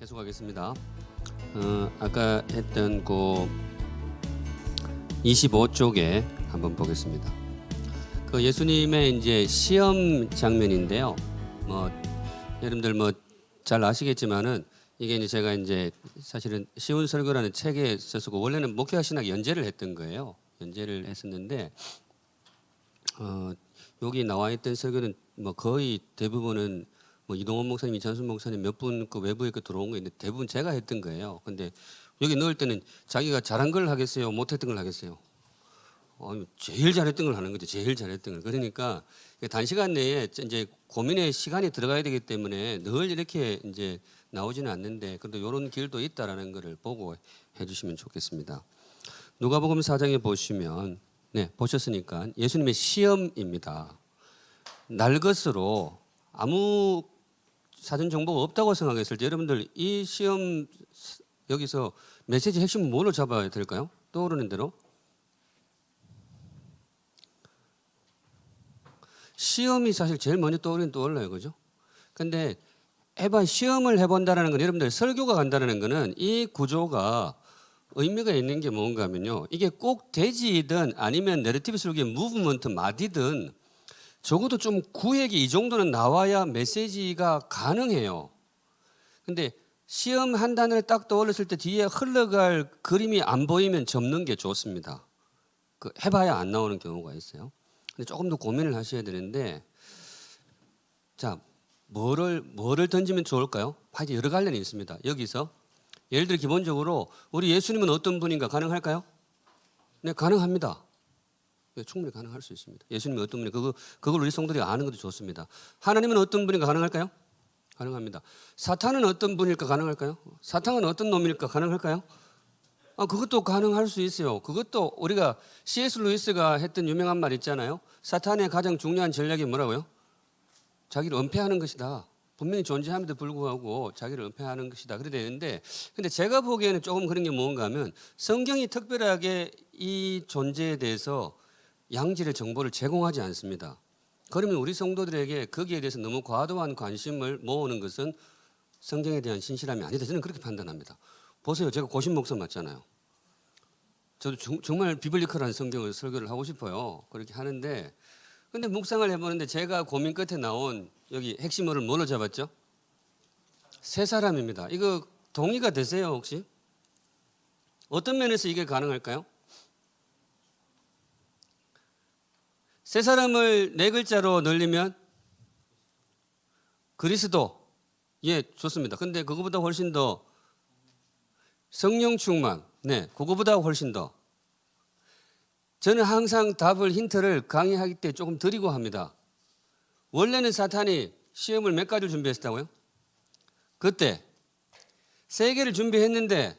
계속하겠습니다. 아까 했던 그 25쪽에 한번 보겠습니다. 그 예수님의 이제 시험 장면인데요. 뭐 여러분들 뭐 잘 아시겠지만은 이게 이제 제가 이제 사실은 쉬운 설교라는 책에 썼고 원래는 목회와 신학 연재를 했던 거예요. 연재를 했었는데 여기 나와 있던 설교는 뭐 거의 대부분은 뭐 이동원 목사님, 이찬순 목사님 몇 분 그 외부에 그 들어온 거 있는데 대부분 제가 했던 거예요. 근데 여기 넣을 때는 자기가 잘한 걸 하겠어요, 못했던 걸 하겠어요. 제일 잘했던 걸 하는 거죠. 제일 잘했던 걸. 그러니까 단시간 내에 이제 고민의 시간이 들어가야 되기 때문에 늘 이렇게 이제 나오지는 않는데 그래도 이런 길도 있다라는 것을 보고 해주시면 좋겠습니다. 누가복음 4장에 보시면 네 보셨으니까 예수님의 시험입니다. 날 것으로 아무 사전 정보가 없다고 생각했을 때 여러분들 이 시험 여기서 메시지 핵심은 뭘로 잡아야 될까요? 떠오르는 대로 시험이 사실 제일 먼저 떠올라요, 그죠? 근데 시험을 해본다는 건 여러분들 설교가 간다는 거는 이 구조가 의미가 있는 게 뭔가 하면요. 이게 꼭 대지이든 아니면 내러티브 설교의 무브먼트 마디든 적어도 좀 구획이 이 정도는 나와야 메시지가 가능해요. 근데 시험 한 단어를 딱 떠올렸을 때 뒤에 흘러갈 그림이 안 보이면 접는 게 좋습니다. 해봐야 안 나오는 경우가 있어요. 근데 조금 더 고민을 하셔야 되는데, 자, 뭐를 던지면 좋을까요? 하여튼 여러 관련이 있습니다. 여기서 예를 들어 기본적으로 우리 예수님은 어떤 분인가 가능할까요? 네, 가능합니다. 네, 충분히 가능할 수 있습니다. 예수님이 어떤 분인가 그걸 우리 성도들이 아는 것도 좋습니다. 하나님은 어떤 분인가 가능할까요? 가능합니다. 사탄은 어떤 분일까 가능할까요? 사탄은 어떤 놈일까 가능할까요? 그것도 가능할 수 있어요. 그것도 우리가 C.S. 루이스가 했던 유명한 말 있잖아요. 사탄의 가장 중요한 전략이 뭐라고요? 자기를 은폐하는 것이다. 분명히 존재함에도 불구하고 자기를 은폐하는 것이다. 그래 되는데, 근데 제가 보기에는 조금 그런 게 뭔가 하면 성경이 특별하게 이 존재에 대해서 양질의 정보를 제공하지 않습니다. 그러면 우리 성도들에게 거기에 대해서 너무 과도한 관심을 모으는 것은 성경에 대한 신실함이 아니다. 저는 그렇게 판단합니다. 보세요. 제가 고신 목사 맞잖아요. 저도 정말 비블리컬한 성경을 설교를 하고 싶어요. 그렇게 하는데 근데 묵상을 해보는데 제가 고민 끝에 나온 여기 핵심어를 뭘로 잡았죠? 세 사람입니다. 이거 동의가 되세요 혹시? 어떤 면에서 이게 가능할까요? 세 사람을 네 글자로 늘리면 그리스도. 예, 좋습니다. 근데 그거보다 훨씬 더 성령 충만. 네, 그거보다 훨씬 더. 저는 항상 답을 힌트를 강의하기 때 조금 드리고 합니다. 원래는 사탄이 시험을 몇 가지를 준비했다고요? 그때 세 개를 준비했는데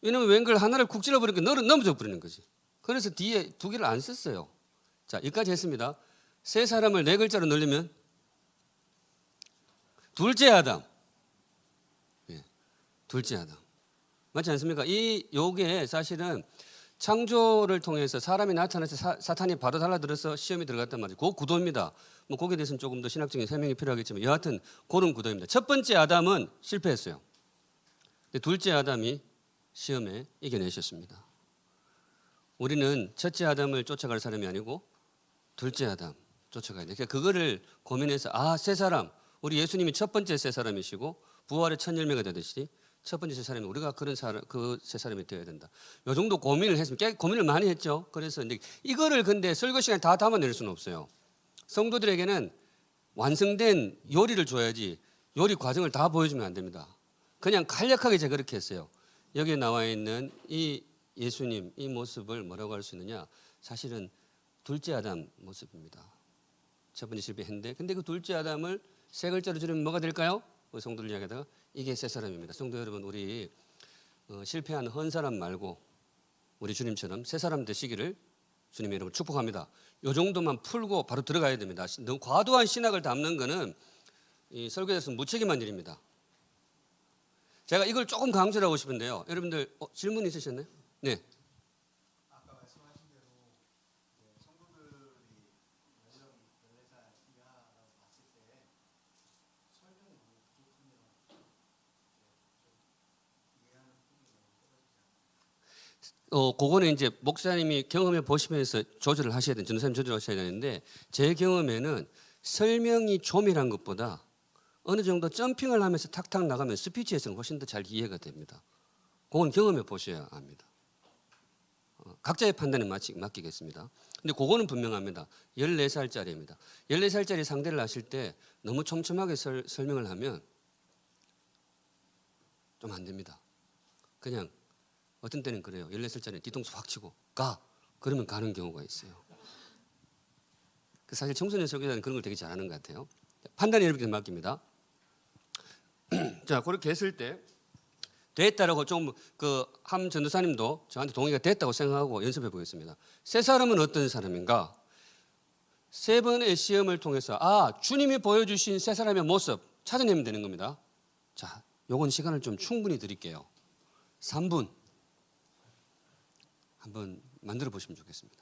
왜냐면 웬걸 하나를 쿡 찔러버리니까 넘어져 버리는 거지. 그래서 뒤에 두 개를 안 썼어요. 자, 여기까지 했습니다. 세 사람을 네 글자로 늘리면 둘째 아담. 예, 둘째 아담. 맞지 않습니까? 요게 사실은 창조를 통해서 사람이 나타나서 사탄이 바로 달라들어서 시험이 들어갔단 말이죠. 그 구도입니다. 뭐 거기에 대해서는 조금 더 신학적인 설명이 필요하겠지만 여하튼 그런 구도입니다. 첫 번째 아담은 실패했어요. 근데 둘째 아담이 시험에 이겨내셨습니다. 우리는 첫째 아담을 쫓아갈 사람이 아니고 둘째 아담 쫓아가야 돼요. 그러니까 그거를 고민해서 세 사람 우리 예수님이 첫 번째 세 사람이시고 부활의 첫 열매가 되듯이 첫 번째 세 사람이 우리가 그런 사람 그 세 사람이 되어야 된다. 요 정도 고민을 했습니다. 고민을 많이 했죠. 그래서 이제 이거를 근데 설교 시간에 다 담아낼 수는 없어요. 성도들에게는 완성된 요리를 줘야지 요리 과정을 다 보여주면 안 됩니다. 그냥 간략하게 제가 그렇게 했어요. 여기에 나와 있는 이 예수님 이 모습을 뭐라고 할 수 있느냐? 사실은 둘째 아담 모습입니다. 첫 번째 실패했는데 근데 그 둘째 아담을 세 글자로 줄이면 뭐가 될까요? 성도들 이야기하다가 이게 세 사람입니다. 성도 여러분 우리 실패한 헌 사람 말고 우리 주님처럼 세 사람 되시기를 주님의 이름으로 축복합니다. 이 정도만 풀고 바로 들어가야 됩니다. 너무 과도한 신학을 담는 거는 이 설교에서 무책임한 일입니다. 제가 이걸 조금 강조를 하고 싶은데요. 여러분들 질문 있으셨나요? 네. 아까 말씀하신 대로 성도들이 연령 14살 이하라고 봤을 때 설명이 너무 부족하면 그거는 이제 목사님이 경험해 보시면서 조절을 하셔야 되는, 전도사님 조절하셔야 되는데 제 경험에는 설명이 조밀한 것보다 어느 정도 점핑을 하면서 탁탁 나가면 스피치에서는 훨씬 더 잘 이해가 됩니다. 그건 경험해 보셔야 합니다. 각자의 판단에 맡기겠습니다. 근데 그거는 분명합니다. 14살짜리입니다. 14살짜리 상대를 하실 때 너무 촘촘하게 설명을 하면 좀 안 됩니다. 그냥 어떤 때는 그래요. 14살짜리 뒤통수 확 치고 가. 그러면 가는 경우가 있어요. 사실 청소년 설교자는 그런 걸 되게 잘하는 것 같아요. 판단이 여러분께 맡깁니다. 자, 그렇게 했을 때 됐다라고 좀 함 전도사님도 저한테 동의가 됐다고 생각하고 연습해 보겠습니다. 세 사람은 어떤 사람인가? 세 번의 시험을 통해서 주님이 보여주신 세 사람의 모습 찾아내면 되는 겁니다. 자, 요건 시간을 좀 충분히 드릴게요. 3분 한번 만들어 보시면 좋겠습니다.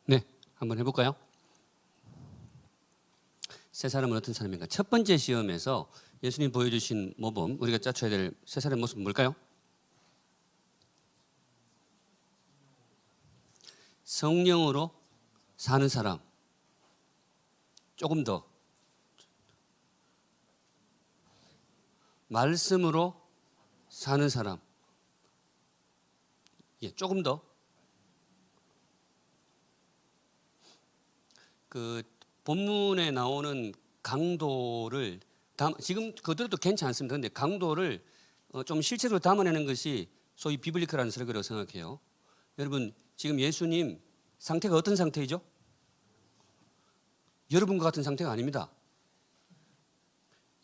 네, 한번 해볼까요? 세 사람은 어떤 사람인가? 첫 번째 시험에서 예수님 보여주신 모범, 우리가 짜쳐야 될 세 사람의 모습은 뭘까요? 성령으로 사는 사람. 조금 더. 말씀으로 사는 사람. 조금 더. 본문에 나오는 강도를 지금 그들도 괜찮습니다. 그런데 강도를 좀 실체로 담아내는 것이 소위 비블리컬한 설교라고 생각해요. 여러분 지금 예수님 상태가 어떤 상태이죠? 여러분과 같은 상태가 아닙니다.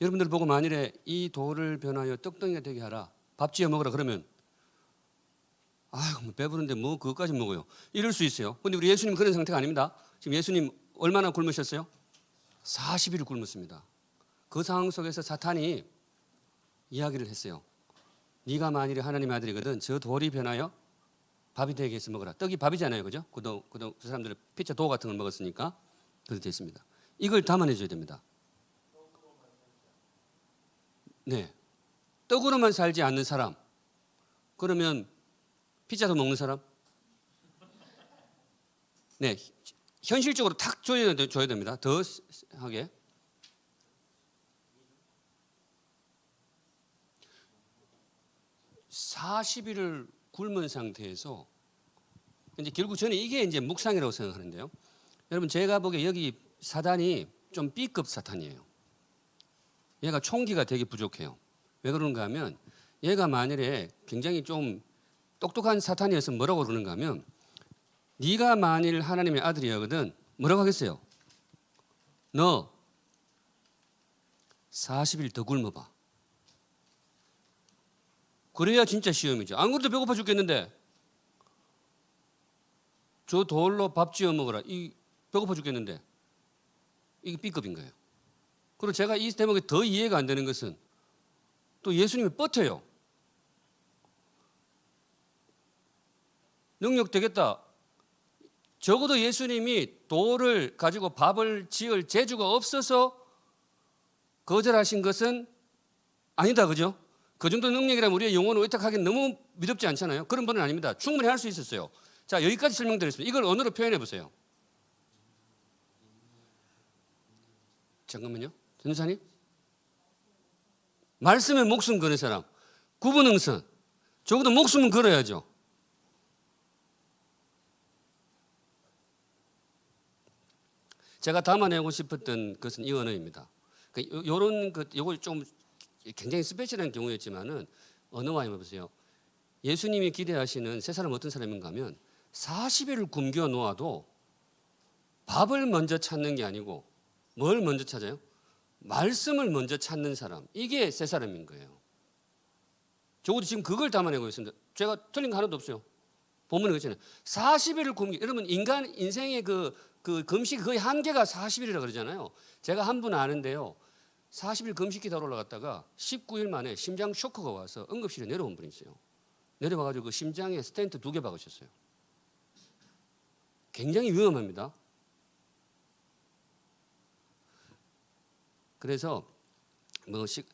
여러분들 보고 만일에 이 돌을 변하여 떡덩이가 되게 하라, 밥 지어 먹으라 그러면 뭐 배부른데 뭐 그것까지 먹어요, 이럴 수 있어요. 그런데 우리 예수님 그런 상태가 아닙니다. 지금 예수님 얼마나 굶으셨어요? 40일을 굶었습니다. 그 상황 속에서 사탄이 이야기를 했어요. 네가 만일에 하나님의 아들이거든 저 돌이 변하여 밥이 되게 해서 먹어라. 떡이 밥이잖아요, 그죠? 그 사람들은 피자 도우 같은 걸 먹었으니까 그렇게 됐습니다. 이걸 담아내줘야 됩니다. 네, 떡으로만 살지 않는 사람. 그러면 피자도 먹는 사람? 네, 현실적으로 탁 줘야 됩니다. 더 하게. (40일을) 굶은 상태에서 이제 결국 저는 이게 이제 묵상이라고 생각하는데요. 여러분 제가 보기에 여기 사단이 좀 B급 사탄이에요. 얘가 총기가 되게 부족해요. 왜 그런가 하면 얘가 만일에 굉장히 좀 똑똑한 사탄이어서 뭐라고 그러는가 하면 네가 만일 하나님의 아들이거든 뭐라고 하겠어요? 너 40일 더 굶어봐. 그래야 진짜 시험이죠. 안 그래도 배고파 죽겠는데 저 돌로 밥 지어 먹어라. 이 배고파 죽겠는데 이게 B급인 거예요. 그리고 제가 이 대목이 더 이해가 안 되는 것은 또 예수님이 버텨요. 능력 되겠다. 적어도 예수님이 돌을 가지고 밥을 지을 재주가 없어서 거절하신 것은 아니다. 그죠? 그 정도 능력이라면 우리의 영혼을 의탁하기는 너무 미덥지 않잖아요. 그런 분은 아닙니다. 충분히 할 수 있었어요. 자, 여기까지 설명드렸습니다. 이걸 언어로 표현해 보세요. 잠깐만요. 전사님. 말씀에 목숨 거는 사람. 구분응선. 적어도 목숨은 걸어야죠. 제가 담아내고 싶었던 것은 이 언어입니다. 이런 요걸 좀 굉장히 스페셜한 경우였지만은 언어와 해보세요. 예수님이 기대하시는 새 사람은 어떤 사람인가 하면 40일을 굶겨 놓아도 밥을 먼저 찾는 게 아니고 뭘 먼저 찾아요? 말씀을 먼저 찾는 사람. 이게 새 사람인 거예요. 적어도 지금 그걸 담아내고 있습니다. 제가 틀린 거 하나도 없어요. 본문에 그렇잖아요. 40일을 굶기. 여러분 인간 인생의 그 금식 거의 한계가 40일이라 그러잖아요. 제가 한 분 아는데요. 40일 금식 기도로 올라갔다가 19일 만에 심장 쇼크가 와서 응급실에 내려온 분이 있어요. 내려와가지고 그 심장에 스텐트 2개 박으셨어요. 굉장히 위험합니다. 그래서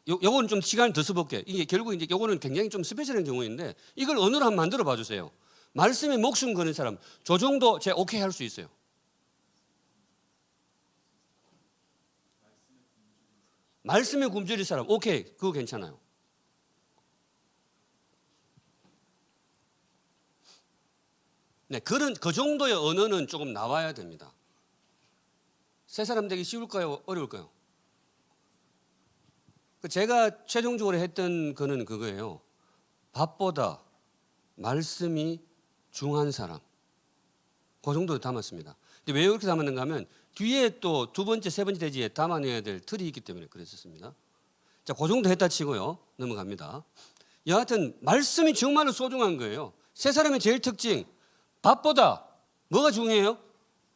요거는 좀 시간을 더 써볼게요. 이게 결국 이제 요거는 굉장히 좀 스페셜한 경우인데 이걸 언어로 한번 만들어 봐주세요. 말씀에 목숨 거는 사람, 저 정도 제가 오케이 할 수 있어요. 말씀에 굶주릴 사람, 오케이, 그거 괜찮아요. 네, 그 정도의 언어는 조금 나와야 됩니다. 새 사람 되기 쉬울까요? 어려울까요? 제가 최종적으로 했던 거는 그거예요. 밥보다 말씀이 중한 사람. 그 정도로 담았습니다. 근데 왜 그렇게 담았는가 하면 뒤에 또 두 번째, 세 번째 대지에 담아내야 될 틀이 있기 때문에 그랬었습니다. 자, 그 정도 했다 치고요. 넘어갑니다. 여하튼 말씀이 정말로 소중한 거예요. 세 사람의 제일 특징. 밥보다 뭐가 중요해요?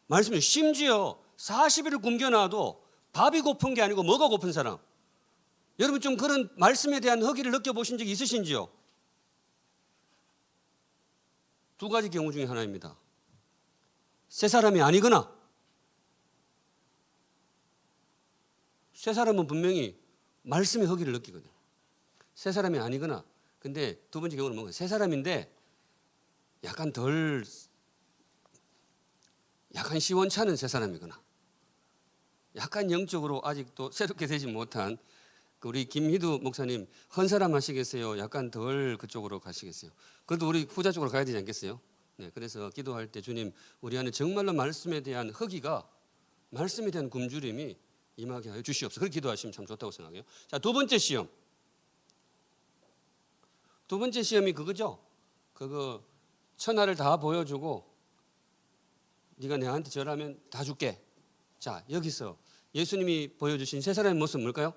말씀이 심지어 40일을 굶겨놔도 밥이 고픈 게 아니고 뭐가 고픈 사람. 여러분 좀 그런 말씀에 대한 허기를 느껴보신 적이 있으신지요? 두 가지 경우 중에 하나입니다. 새 사람이 아니거나 새 사람은 분명히 말씀의 허기를 느끼거든요. 새 사람이 아니거나 근데 두 번째 경우는 뭔가 새 사람인데 약간 시원찮은 새 사람이거나 약간 영적으로 아직도 새롭게 되지 못한 우리 김희두 목사님 헌사람 하시겠어요? 약간 덜 그쪽으로 가시겠어요? 그래도 우리 후자 쪽으로 가야 되지 않겠어요? 네, 그래서 기도할 때 주님 우리 안에 정말로 말씀에 대한 허기가 말씀에 대한 굶주림이 임하게 하여 주시옵소서. 그렇게 기도하시면 참 좋다고 생각해요. 자, 두 번째 시험. 두 번째 시험이 그거죠. 그거 천하를 다 보여주고 네가 내한테 절하면 다 줄게. 자, 여기서 예수님이 보여주신 세 사람의 모습 뭘까요?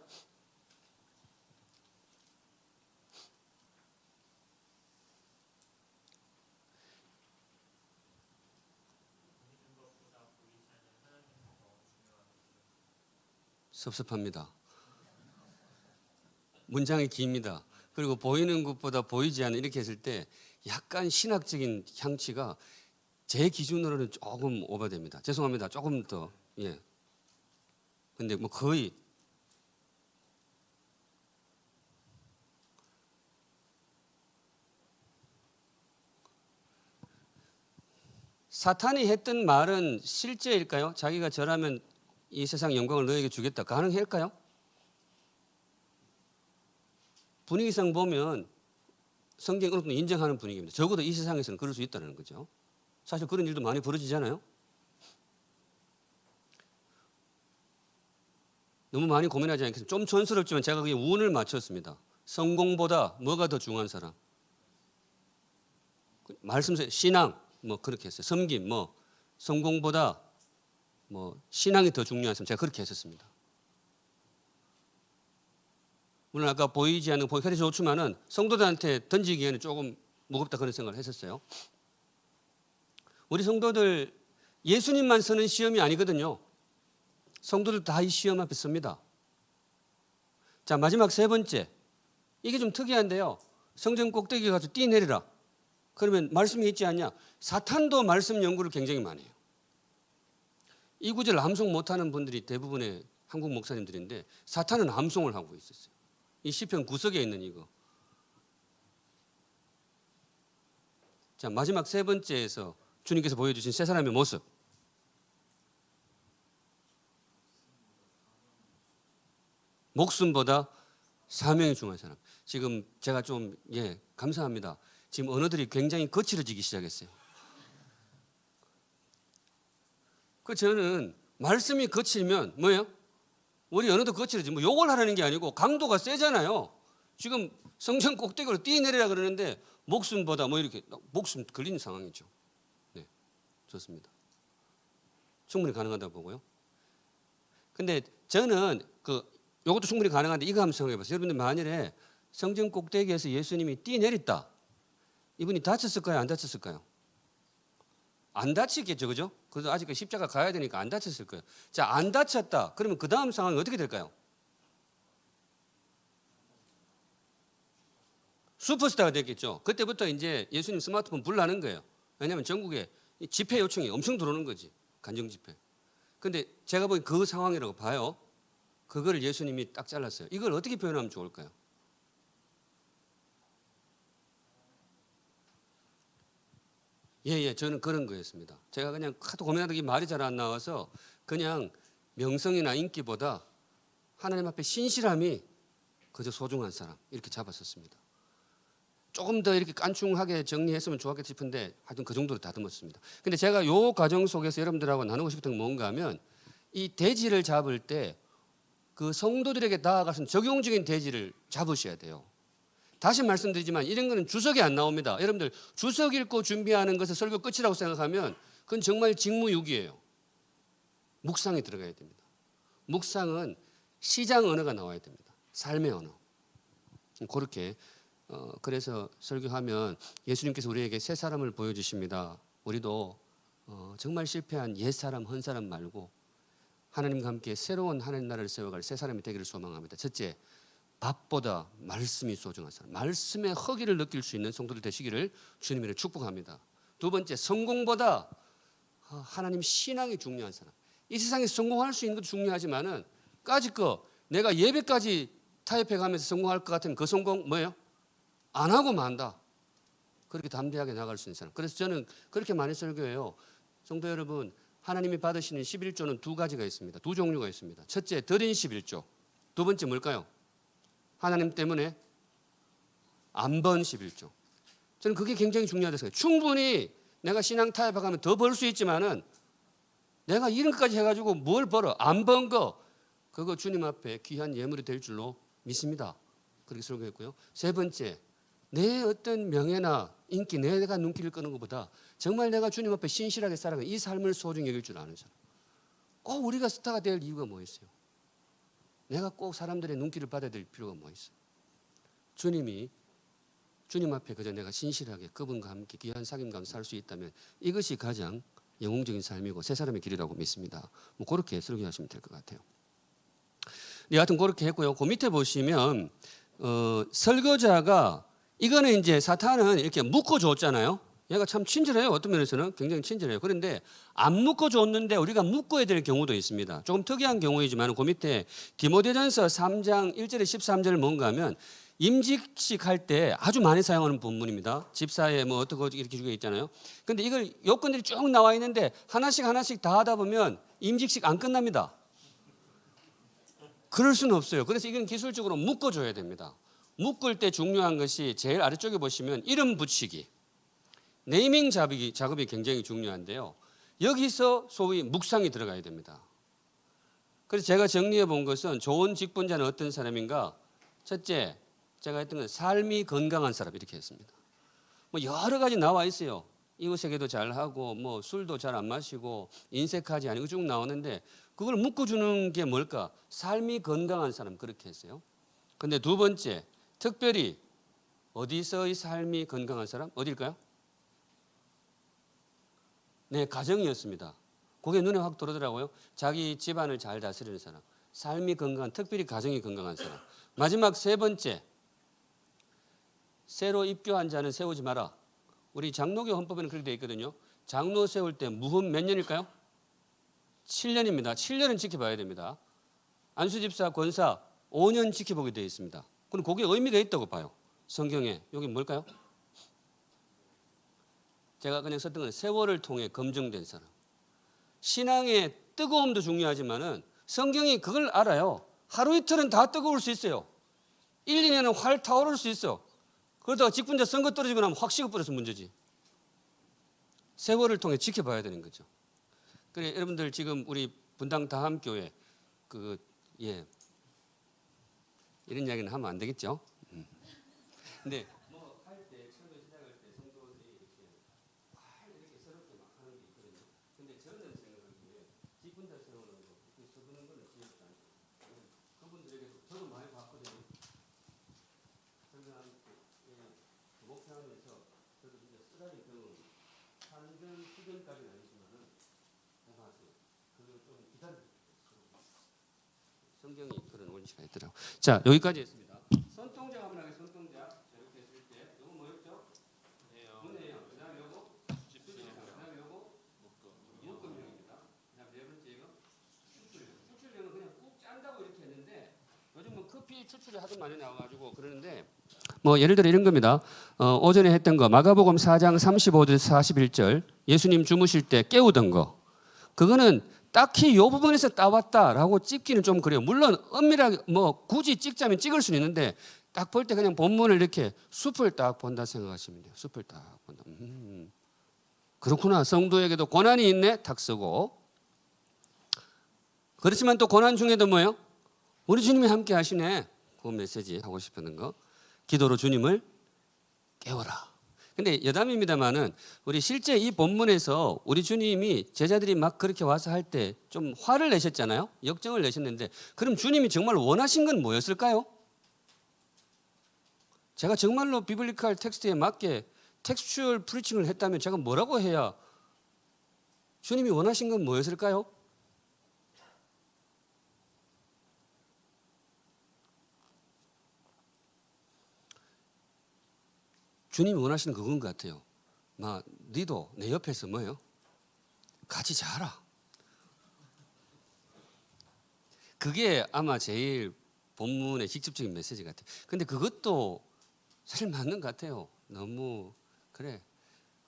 섭섭합니다. 문장이 깁니다. 그리고 보이는 것보다 보이지 않는 이렇게 했을 때 약간 신학적인 향취가 제 기준으로는 조금 오버됩니다. 죄송합니다. 조금 더. 예. 근데 뭐 거의 사탄이 했던 말은 실제일까요? 자기가 절하면 이 세상 영광을 너에게 주겠다. 가능할까요? 분위기상 보면 성경이 어느 정도 인정하는 분위기입니다. 적어도 이 세상에서는 그럴 수 있다는 거죠. 사실 그런 일도 많이 벌어지잖아요. 너무 많이 고민하지 않겠습니다. 좀 촌스럽지만 제가 그게 운을 맞췄습니다. 성공보다 뭐가 더 중요한 사람? 말씀서 신앙 뭐 그렇게 했어요. 섬김 뭐 성공보다 뭐 신앙이 더 중요한 사람 제가 그렇게 했었습니다. 물론 아까 보이지 않는 보이카리 좋지만은 성도들한테 던지기에는 조금 무겁다 그런 생각을 했었어요. 우리 성도들 예수님만 쓰는 시험이 아니거든요. 성도들 다 이 시험 앞에 섭니다. 자, 마지막 세 번째. 이게 좀 특이한데요. 성전 꼭대기에 가서 뛰내리라. 그러면 말씀이 있지 않냐? 사탄도 말씀 연구를 굉장히 많이 해요. 이 구절 암송 못하는 분들이 대부분의 한국 목사님들인데 사탄은 암송을 하고 있었어요. 이 시편 구석에 있는 이거. 자, 마지막 세 번째에서 주님께서 보여주신 세 사람의 모습. 목숨보다 사명이 중요한 사람. 지금 제가 좀 감사합니다. 지금 언어들이 굉장히 거칠어지기 시작했어요. 저는 말씀이 거칠면 뭐예요? 우리 언어도 거칠어지. 뭐 욕을 하라는 게 아니고 강도가 세잖아요. 지금 성전 꼭대기로 뛰내리라 그러는데 목숨보다 뭐 이렇게 목숨 걸리는 상황이죠. 네, 좋습니다. 충분히 가능하다고 보고요. 근데 저는 요것도 충분히 가능한데 이거 한번 생각해 보세요. 여러분들 만일에 성전 꼭대기에서 예수님이 뛰내렸다. 이분이 다쳤을까요? 안 다쳤을까요? 안 다치겠죠. 그죠? 그래도 아직 십자가 가야 되니까 안 다쳤을 거예요. 자, 안 다쳤다. 그러면 그 다음 상황이 어떻게 될까요? 슈퍼스타가 됐겠죠. 그때부터 이제 예수님 스마트폰 불나는 거예요. 왜냐하면 전국에 집회 요청이 엄청 들어오는 거지. 간정 집회. 근데 제가 보기엔 그 상황이라고 봐요. 그거를 예수님이 딱 잘랐어요. 이걸 어떻게 표현하면 좋을까요? 저는 그런 거였습니다. 제가 그냥 하도 고민하다가 이 말이 잘 안 나와서 그냥 명성이나 인기보다 하나님 앞에 신실함이 그저 소중한 사람 이렇게 잡았었습니다. 조금 더 이렇게 깐충하게 정리했으면 좋았겠 싶은데 하여튼 그 정도로 다듬었습니다. 근데 제가 요 과정 속에서 여러분들하고 나누고 싶은 건 뭔가 하면 이 대지를 잡을 때 그 성도들에게 나아가서 적용적인 대지를 잡으셔야 돼요. 다시 말씀드리지만 이런 거는 주석이 안 나옵니다. 여러분들 주석 읽고 준비하는 것을 설교 끝이라고 생각하면 그건 정말 직무유기예요. 묵상이 들어가야 됩니다. 묵상은 시장 언어가 나와야 됩니다. 삶의 언어. 그렇게 그래서 설교하면 예수님께서 우리에게 새 사람을 보여주십니다. 우리도 정말 실패한 옛사람 헌사람 말고 하나님과 함께 새로운 하나님 나라를 세워갈 새 사람이 되기를 소망합니다. 첫째, 밥보다 말씀이 소중한 사람, 말씀의 허기를 느낄 수 있는 성도들 되시기를 주님으로 축복합니다. 두 번째, 성공보다 하나님 신앙이 중요한 사람. 이 세상에 성공할 수 있는 것도 중요하지만은 까짓 거 내가 예배까지 타협해 가면서 성공할 것 같으면 그 성공 뭐예요? 안 하고 만다. 그렇게 담대하게 나갈 수 있는 사람. 그래서 저는 그렇게 많이 설교해요. 성도 여러분, 하나님이 받으시는 11조는 두 가지가 있습니다. 두 종류가 있습니다. 첫째, 드린 11조. 두 번째 뭘까요? 하나님 때문에 안 번 11조. 저는 그게 굉장히 중요하다고 생각해요. 충분히 내가 신앙 타협하면 더 벌 수 있지만은 내가 이런 것까지 해가지고 뭘 벌어? 안 번 거. 그거 주님 앞에 귀한 예물이 될 줄로 믿습니다. 그렇게 설교했고요. 세 번째, 내 어떤 명예나 인기, 내가 눈길을 끄는 것보다 정말 내가 주님 앞에 신실하게 살아가는 이 삶을 소중히 여길 줄 아는 사람. 꼭 우리가 스타가 될 이유가 뭐 있어요? 내가 꼭 사람들의 눈길을 받아야 될 필요가 뭐 있어요? 주님 앞에 그저 내가 신실하게 그분과 함께 귀한 사귐 가운데 살 수 있다면 이것이 가장 영웅적인 삶이고 새 사람의 길이라고 믿습니다. 뭐 그렇게 설교하시면 될 것 같아요. 여하튼 그렇게 했고요. 그 밑에 보시면 설교자가 이거는 이제 사탄은 이렇게 묶어줬잖아요. 얘가 참 친절해요. 어떤 면에서는 굉장히 친절해요. 그런데 안 묶어줬는데 우리가 묶어야 될 경우도 있습니다. 조금 특이한 경우이지만 그 밑에 디모데전서 3장 1절에 13절 뭔가 하면 임직식 할 때 아주 많이 사용하는 본문입니다. 집사에 뭐 어떻게 이렇게 주게 있잖아요. 근데 이걸 요건들이 쭉 나와 있는데 하나씩 다 하다 보면 임직식 안 끝납니다. 그럴 수는 없어요. 그래서 이건 기술적으로 묶어줘야 됩니다. 묶을 때 중요한 것이 제일 아래쪽에 보시면 이름 붙이기, 네이밍 작업이 굉장히 중요한데요. 여기서 소위 묵상이 들어가야 됩니다. 그래서 제가 정리해 본 것은 좋은 직분자는 어떤 사람인가? 첫째, 제가 했던 건 삶이 건강한 사람 이렇게 했습니다. 뭐 여러 가지 나와 있어요. 이웃에게도 잘하고 뭐 술도 잘 안 마시고 인색하지 아니고 쭉 나오는데 그걸 묶어주는 게 뭘까? 삶이 건강한 사람 그렇게 했어요. 근데 두 번째, 특별히 어디서의 삶이 건강한 사람? 어딜까요? 네, 가정이었습니다. 그게 눈에 확 들어오더라고요. 자기 집안을 잘 다스리는 사람, 삶이 건강한, 특별히 가정이 건강한 사람. 마지막 세 번째, 새로 입교한 자는 세우지 마라. 우리 장로교 헌법에는 그렇게 되어 있거든요. 장로 세울 때 무흠 몇 년일까요? 7년입니다. 7년은 지켜봐야 됩니다. 안수집사, 권사 5년 지켜보게 되어 있습니다. 그럼 그게 의미가 있다고 봐요. 성경에. 여기 뭘까요? 제가 그냥 썼던 건 세월을 통해 검증된 사람. 신앙의 뜨거움도 중요하지만은 성경이 그걸 알아요. 하루 이틀은 다 뜨거울 수 있어요. 1, 2년은 활 타오를 수 있어. 그러다가 직분자 선거 떨어지고 나면 확 식어버려서 문제지. 세월을 통해 지켜봐야 되는 거죠. 그래 여러분들 지금 우리 분당 다함교회 이런 이야기는 하면 안 되겠죠. 근데 뭐 할 때 처음에 시작할 때 성도들이 이렇게 새롭게 막 하는 게 있거든요. 근데 저는 생각하기에 직분자 세우는 거, 서두는 거는 지혜롭지 않죠. 그분들에게도 저도 많이 봤거든요. 설명하는 목표하면서 저도 진짜 쓰라린 경험, 산전 수전까지는 아니지만은 해봤어요. 그걸 좀 기다려. 성경이 그런 원리가 있더라고. 자 여기까지 했습니다. 손동작 한번 하겠습니다. 손동작 이렇게 했을 때 이거 뭐였죠? 문해요. 그다음에 요거 주출령. 그다음에 요거 묶음령입니다. 그다음 네 번째 이거 추출령. 추출령은 그냥 꾹 짠다고 이렇게 했는데 요즘은 커피 추출이 하도 많이 나와가지고 그러는데 뭐 예를 들어 이런 겁니다. 오전에 했던 거 마가복음 4장 35절 41절 예수님 주무실 때 깨우던 거 그거는 딱히 이 부분에서 따왔다라고 찍기는 좀 그래요. 물론 엄밀하게 뭐 굳이 찍자면 찍을 수는 있는데 딱 볼 때 그냥 본문을 이렇게 숲을 딱 본다 생각하시면 돼요. 숲을 딱 본다. 그렇구나. 성도에게도 고난이 있네. 탁 쓰고. 그렇지만 또 고난 중에도 뭐예요? 우리 주님이 함께 하시네. 그 메시지 하고 싶은 거. 기도로 주님을 깨워라. 근데 여담입니다만은 우리 실제 이 본문에서 우리 주님이 제자들이 막 그렇게 와서 할 때 좀 화를 내셨잖아요. 역정을 내셨는데 그럼 주님이 정말 원하신 건 뭐였을까요? 제가 정말로 비블리컬 텍스트에 맞게 텍스추얼 프리칭을 했다면 제가 뭐라고 해야 주님이 원하신 건 뭐였을까요? 주님이 원하시는 그건 것 같아요. 니도 내 옆에서 뭐예요? 같이 자라. 그게 아마 제일 본문의 직접적인 메시지 같아요. 근데 그것도 사실 맞는 것 같아요. 너무 그래.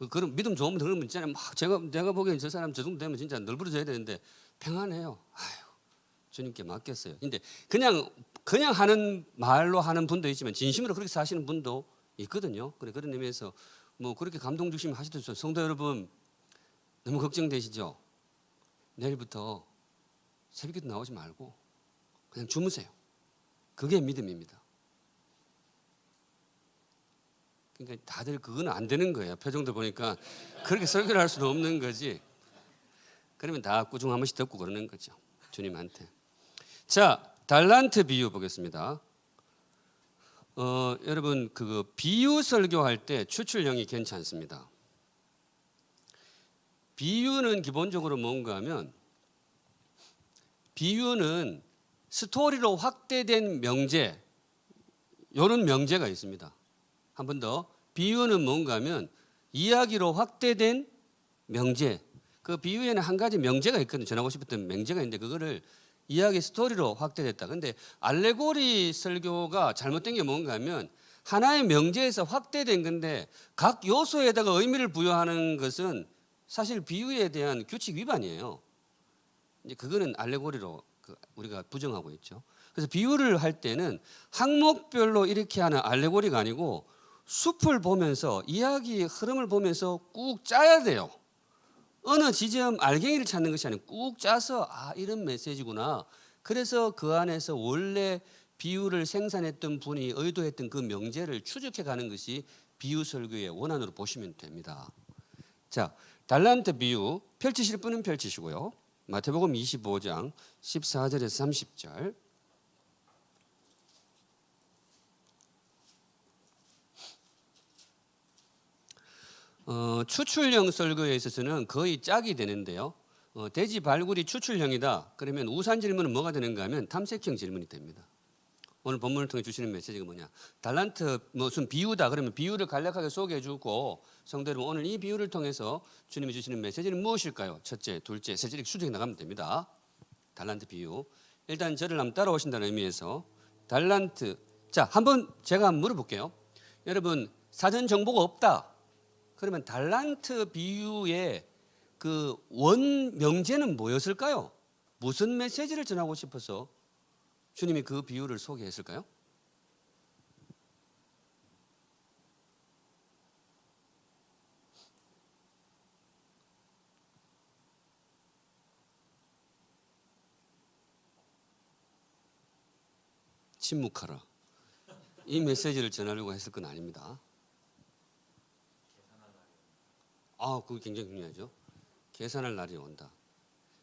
그런 믿음 좋으면 그러면 있잖아요. 막 내가 보기엔 저 사람 저 정도 되면 진짜 널브러져야 되는데 평안해요. 아유, 주님께 맡겼어요. 근데 그냥 하는 말로 하는 분도 있지만 진심으로 그렇게 사시는 분도 있거든요. 그런 의미에서 뭐 그렇게 감동 주시면 하시죠. 성도 여러분 너무 걱정되시죠? 내일부터 새벽기도 나오지 말고 그냥 주무세요. 그게 믿음입니다. 그러니까 다들 그건 안 되는 거예요. 표정도 보니까 그렇게 설교를 할 수는 없는 거지. 그러면 다 꾸중 한 번씩 듣고 그러는 거죠. 주님한테. 자, 달란트 비유 보겠습니다. 여러분 그 비유 설교할 때 추출령이 괜찮습니다. 비유는 기본적으로 뭔가 하면 비유는 스토리로 확대된 명제 이런 명제가 있습니다. 한 번 더 비유는 뭔가 하면 이야기로 확대된 명제 그 비유에는 한 가지 명제가 있거든요. 전하고 싶었던 명제가 있는데 그거를 이야기 스토리로 확대됐다. 근데 알레고리 설교가 잘못된 게 뭔가 하면 하나의 명제에서 확대된 건데 각 요소에다가 의미를 부여하는 것은 사실 비유에 대한 규칙 위반이에요. 이제 그거는 알레고리로 우리가 부정하고 있죠. 그래서 비유를 할 때는 항목별로 이렇게 하는 알레고리가 아니고 숲을 보면서 이야기 흐름을 보면서 꾹 짜야 돼요. 어느 지점 알갱이를 찾는 것이 아니고 꾹 짜서 이런 메시지구나. 그래서 그 안에서 원래 비유를 생산했던 분이 의도했던 그 명제를 추적해 가는 것이 비유 설교의 원안으로 보시면 됩니다. 자, 달란트 비유 펼치실 분은 펼치시고요. 마태복음 25장 14절에서 30절. 추출형 설교에 있어서는 거의 짝이 되는데요. 돼지 발굴이 추출형이다. 그러면 우산 질문은 뭐가 되는가 하면 탐색형 질문이 됩니다. 오늘 본문을 통해 주시는 메시지가 뭐냐? 달란트 무슨 비유다. 그러면 비유를 간략하게 소개해 주고 성도 여러분 오늘 이 비유를 통해서 주님이 주시는 메시지는 무엇일까요? 첫째, 둘째, 셋째 이렇게 수정해 나가면 됩니다. 달란트 비유. 일단 저를 한번 따라오신다는 의미에서 달란트. 자, 한번 제가 한번 물어볼게요. 여러분 사전 정보가 없다. 그러면 달란트 비유의 그 원 명제는 뭐였을까요? 무슨 메시지를 전하고 싶어서 주님이 그 비유를 소개했을까요? 침묵하라. 이 메시지를 전하려고 했을 건 아닙니다. 그거 굉장히 중요하죠. 계산할 날이 온다.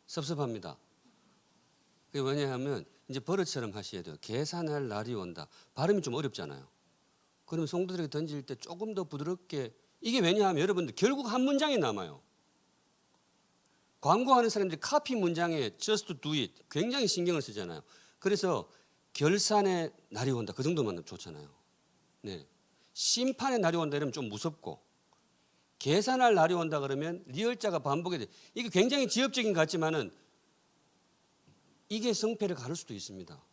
섭섭합니다. 그게 왜냐하면 이제 버릇처럼 하셔야 돼요. 계산할 날이 온다. 발음이 좀 어렵잖아요. 그럼 성도들에게 던질 때 조금 더 부드럽게 이게 왜냐하면 여러분들 결국 한 문장이 남아요. 광고하는 사람들이 카피 문장에 just do it 굉장히 신경을 쓰잖아요. 그래서 결산의 날이 온다. 그 정도만 좋잖아요. 네. 심판의 날이 온다 이러면 좀 무섭고 계산할 날이 온다 그러면 리을자가 반복이 돼. 이게 굉장히 지엽적인 것 같지만은 이게 성패를 가를 수도 있습니다.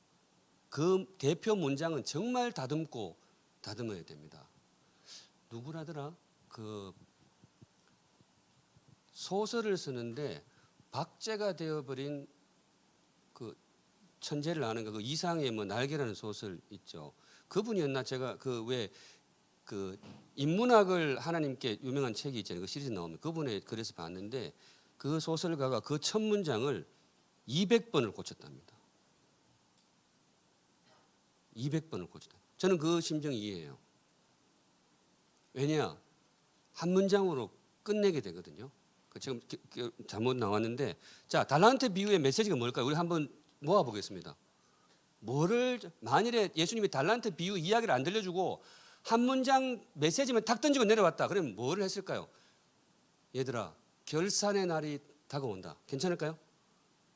그 대표 문장은 정말 다듬어야 됩니다. 누구라더라? 그 소설을 쓰는데 박제가 되어버린 그 천재를 아는 그 이상의 뭐 날개라는 소설 있죠. 그분이었나 제가 그 인문학을 하나님께 유명한 책이 있잖아요. 그 시리즈 나오면 그분의 글에서 봤는데 그 소설가가 그 첫 문장을 200번을 고쳤답니다. 200번을 고쳤다. 저는 그 심정이 이해해요. 왜냐? 한 문장으로 끝내게 되거든요. 지금 잘못 나왔는데 자, 달란트 비유의 메시지가 뭘까요? 우리 한번 모아보겠습니다. 만일에 예수님이 달란트 비유 이야기를 안 들려주고 한 문장 메시지만 탁 던지고 내려왔다. 그러면 뭐를 했을까요? 얘들아, 결산의 날이 다가온다. 괜찮을까요?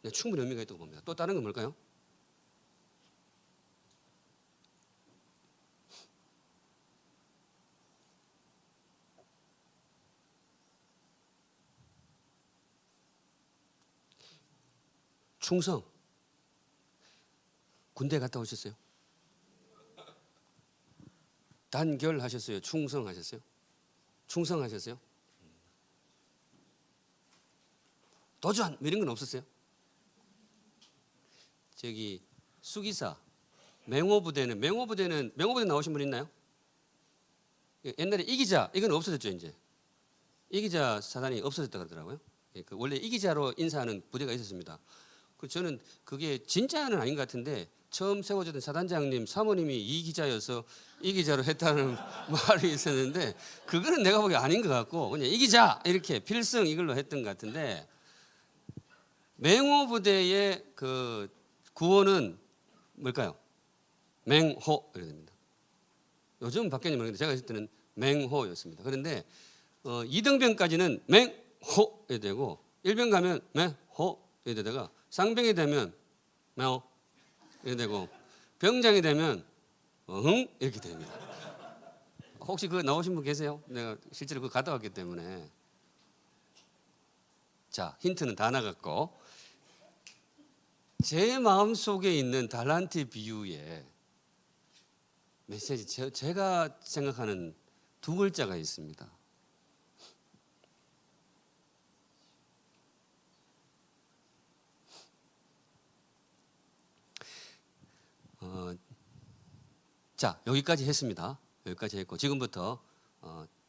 네, 충분히 의미가 있다고 봅니다. 또 다른 건 뭘까요? 충성. 군대 갔다 오셨어요? 단결하셨어요? 충성하셨어요? 충성하셨어요? 도전! 이런 건 없었어요? 저기 수기사 맹호부대 나오신 분 있나요? 옛날에 이기자 이건 없어졌죠 이제. 이기자 사단이 없어졌다 그러더라고요. 원래 이기자로 인사하는 부대가 있었습니다. 저는 그게 진짜는 아닌 것 같은데 처음 세워졌던 사단장님 사모님이 이 기자여서 이 기자로 했다는 말이 있었는데 그거는 내가 보기에 아닌 것 같고 그냥 이 기자 이렇게 필승 이걸로 했던 것 같은데 맹호부대의 그 구호는 뭘까요? 맹호 이렇게 됩니다. 요즘 바뀌었는지 모르겠는데 제가 있을 때는 맹호였습니다. 그런데 이등병까지는 맹호 이렇게 되고 일병 가면 맹호 이렇게 되다가 상병이 되면 맹호 이렇게 되고 병장이 되면 어흥 이렇게 됩니다. 혹시 그거 나오신 분 계세요? 내가 실제로 그거 갔다 왔기 때문에. 자, 힌트는 다 나갔고 제 마음 속에 있는 달란트 비유에 메시지 제가 생각하는 두 글자가 있습니다. 자, 여기까지 했습니다. 여기까지 했고 지금부터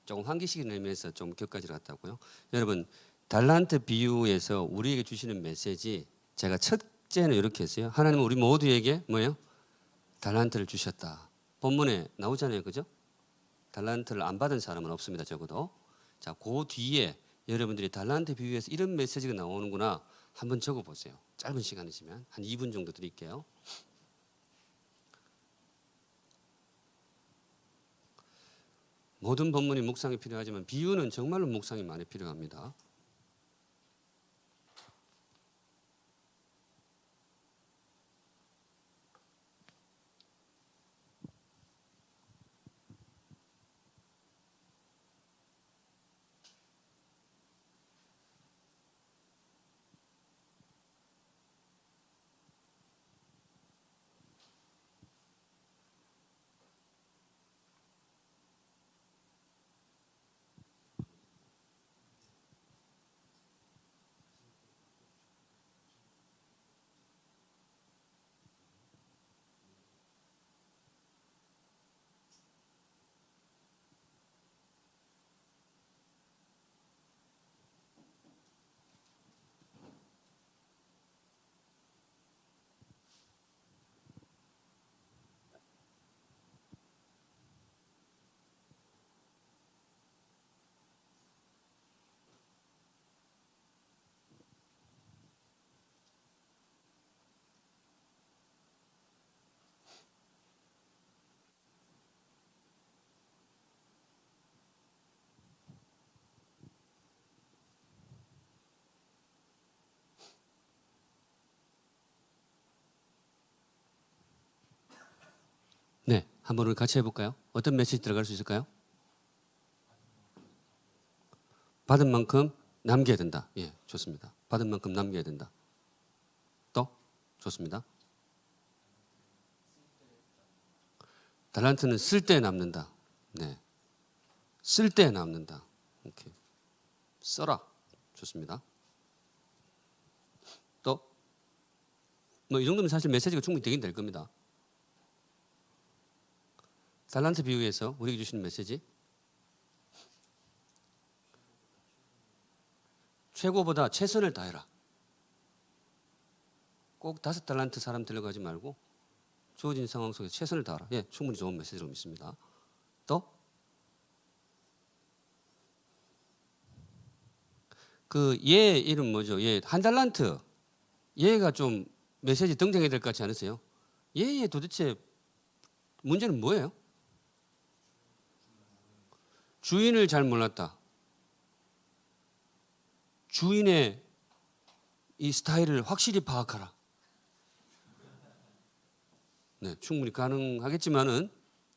조금 환기시키는 의미에서 좀 격까지를 갔다고요. 여러분, 달란트 비유에서 우리에게 주시는 메시지 제가 첫째는 이렇게 했어요. 하나님은 우리 모두에게 뭐예요? 달란트를 주셨다. 본문에 나오잖아요. 그죠? 달란트를 안 받은 사람은 없습니다. 적어도. 자, 그 뒤에 여러분들이 달란트 비유에서 이런 메시지가 나오는구나 한번 적어 보세요. 짧은 시간이지만 한 2분 정도 드릴게요. 모든 본문이 묵상이 필요하지만 비유는 정말로 묵상이 많이 필요합니다. 네, 한번 우리 같이 해볼까요? 어떤 메시지 들어갈 수 있을까요? 받은 만큼 남겨야 된다. 예, 좋습니다. 받은 만큼 남겨야 된다. 또 좋습니다. 달란트는 쓸 때 남는다. 네, 쓸 때 남는다. 오케이. 써라. 좋습니다. 또 뭐 이 정도면 사실 메시지가 충분히 되긴 될 겁니다. 달란트 비유에서 우리에게 주시는 메시지 최고보다 최선을 다해라. 꼭 5달란트 사람 들어가지 말고 주어진 상황 속에서 최선을 다하라. 예, 충분히 좋은 메시지로 믿습니다. 또 그 얘 이름 뭐죠? 얘 한 달란트. 얘가 좀 메시지 등장해야 될 것 같지 않으세요? 얘의 도대체 문제는 뭐예요? 주인을 잘 몰랐다. 주인의 이 스타일을 확실히 파악하라. 네, 충분히 가능하겠지만은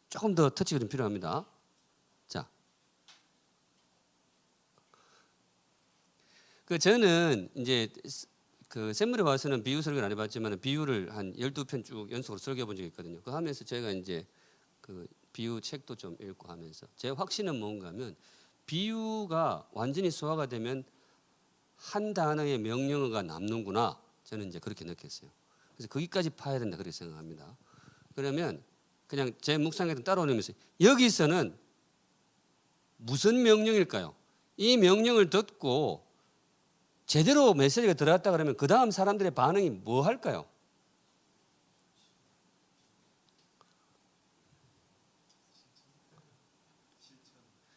조금 더 터치가 좀 필요합니다. 자, 그 저는 이제 그 샘물에 와서는 비유 설교를 안 해봤지만 비유를 한 12편 쭉 연속으로 설교해 본 적이 있거든요. 그 하면서 제가 이제 그 비유 책도 좀 읽고 하면서 제 확신은 뭔가 하면 비유가 완전히 소화가 되면 한 단어의 명령어가 남는구나. 저는 이제 그렇게 느꼈어요. 그래서 거기까지 파야 된다 그렇게 생각합니다. 그러면 그냥 제 묵상에도 따라오면서 여기서는 무슨 명령일까요? 이 명령을 듣고 제대로 메시지가 들어갔다 그러면 그 다음 사람들의 반응이 뭐 할까요?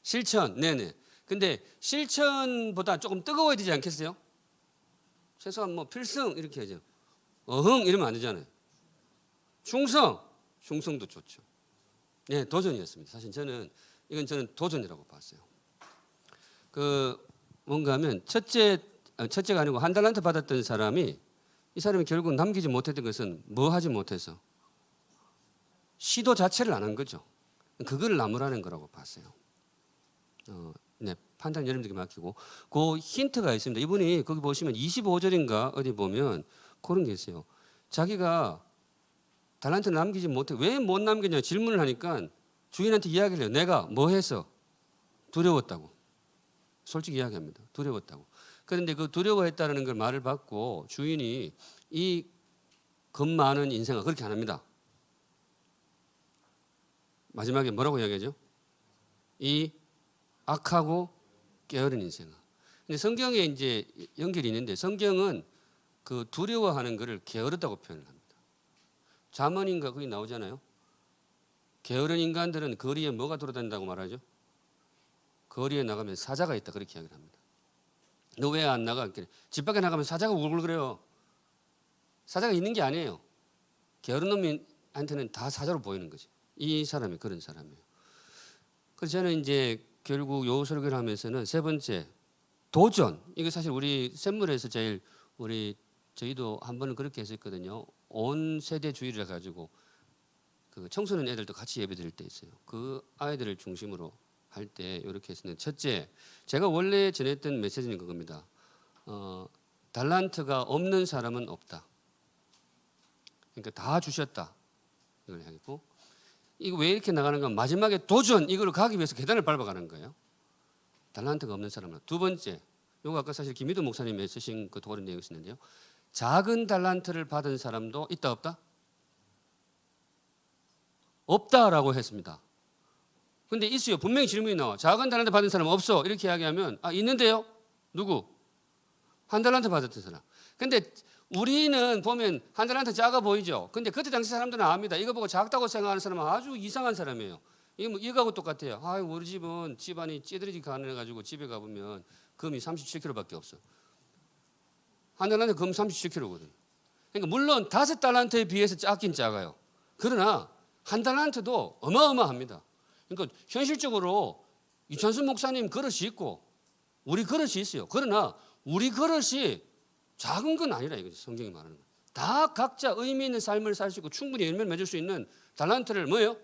실천, 네네. 근데 실천보다 조금 뜨거워야 되지 않겠어요? 최소한 뭐 필승 이렇게 하죠. 어흥 이러면 안 되잖아요. 충성, 충성도 좋죠. 네, 도전이었습니다. 사실 저는 도전이라고 봤어요. 그 뭔가 하면 첫째가 아니고 한 달란트 받았던 사람이 이 사람이 결국 남기지 못했던 것은 뭐 하지 못해서 시도 자체를 안 한 거죠. 그걸 나무라는 거라고 봤어요. 네, 판단 여러분들께 맡기고 그 힌트가 있습니다. 이분이 거기 보시면 25절인가 어디 보면 그런 게 있어요. 자기가 달란트를 남기지 못해. 왜 못 남겼냐 질문을 하니까 주인한테 이야기를 해요. 내가 뭐 해서 두려웠다고. 솔직히 이야기합니다. 두려웠다고. 그런데 그 두려워했다는 걸 말을 받고 주인이 이 겁 많은 인생아 그렇게 안 합니다. 마지막에 뭐라고 이야기하죠? 이 악하고 게으른 인생아. 근데 성경에 이제 연결이 있는데 성경은 그 두려워하는 것을 게으르다고 표현을 합니다. 잠언인가 거기 나오잖아요. 게으른 인간들은 거리에 뭐가 돌아다닌다고 말하죠? 거리에 나가면 사자가 있다 그렇게 이야기를 합니다. 너 왜 안 나가? 집 밖에 나가면 사자가 울글거려요. 사자가 있는 게 아니에요. 게으른 놈한테는 다 사자로 보이는 거죠. 이 사람이 그런 사람이에요. 그래서 저는 이제 결국 요 설교를 하면서는 세 번째 도전. 이거 사실 우리 샘물에서 제일 저희도 한 번은 그렇게 했었거든요. 온 세대주의를 가지고 그 청소년 애들도 같이 예배 드릴 때 있어요. 그 아이들을 중심으로 할 때 이렇게 했었는데 첫째, 제가 원래 전했던 메시지는 그겁니다. 달란트가 없는 사람은 없다. 그러니까 다 주셨다. 이걸 하고 이거 왜 이렇게 나가는가? 마지막에 도전 이걸 가기 위해서 계단을 밟아가는 거예요. 달란트가 없는 사람은. 두 번째, 요거 아까 사실 김희도 목사님이 쓰신 그 도를 내용이 있었는데요. 작은 달란트를 받은 사람도 있다 없다? 없다라고 했습니다. 근데 있어요. 분명히 질문이 나와. 작은 달란트 받은 사람 없어. 이렇게 이야기하면 있는데요. 누구? 한 달란트 받았던 사람. 근데 우리는 보면 한 달란트 작아 보이죠. 근데 그때 당시 사람들은 압니다. 이거 보고 작다고 생각하는 사람은 아주 이상한 사람이에요. 이거하고 똑같아요. 우리 집은 집안이 찌들이지 가능해가지고 집에 가보면 금이 37kg밖에 없어. 한 달란트 금 37kg거든. 그러니까 물론 5달란트에 비해서 작긴 작아요. 그러나 한 달란트도 어마어마합니다. 그러니까 현실적으로 이찬수 목사님 그릇이 있고 우리 그릇이 있어요. 그러나 우리 그릇이 작은 건 아니라 이거죠. 성경이 말하는 거. 다 각자 의미 있는 삶을 살 수 있고 충분히 열매를 맺을 수 있는 달란트를 뭐예요?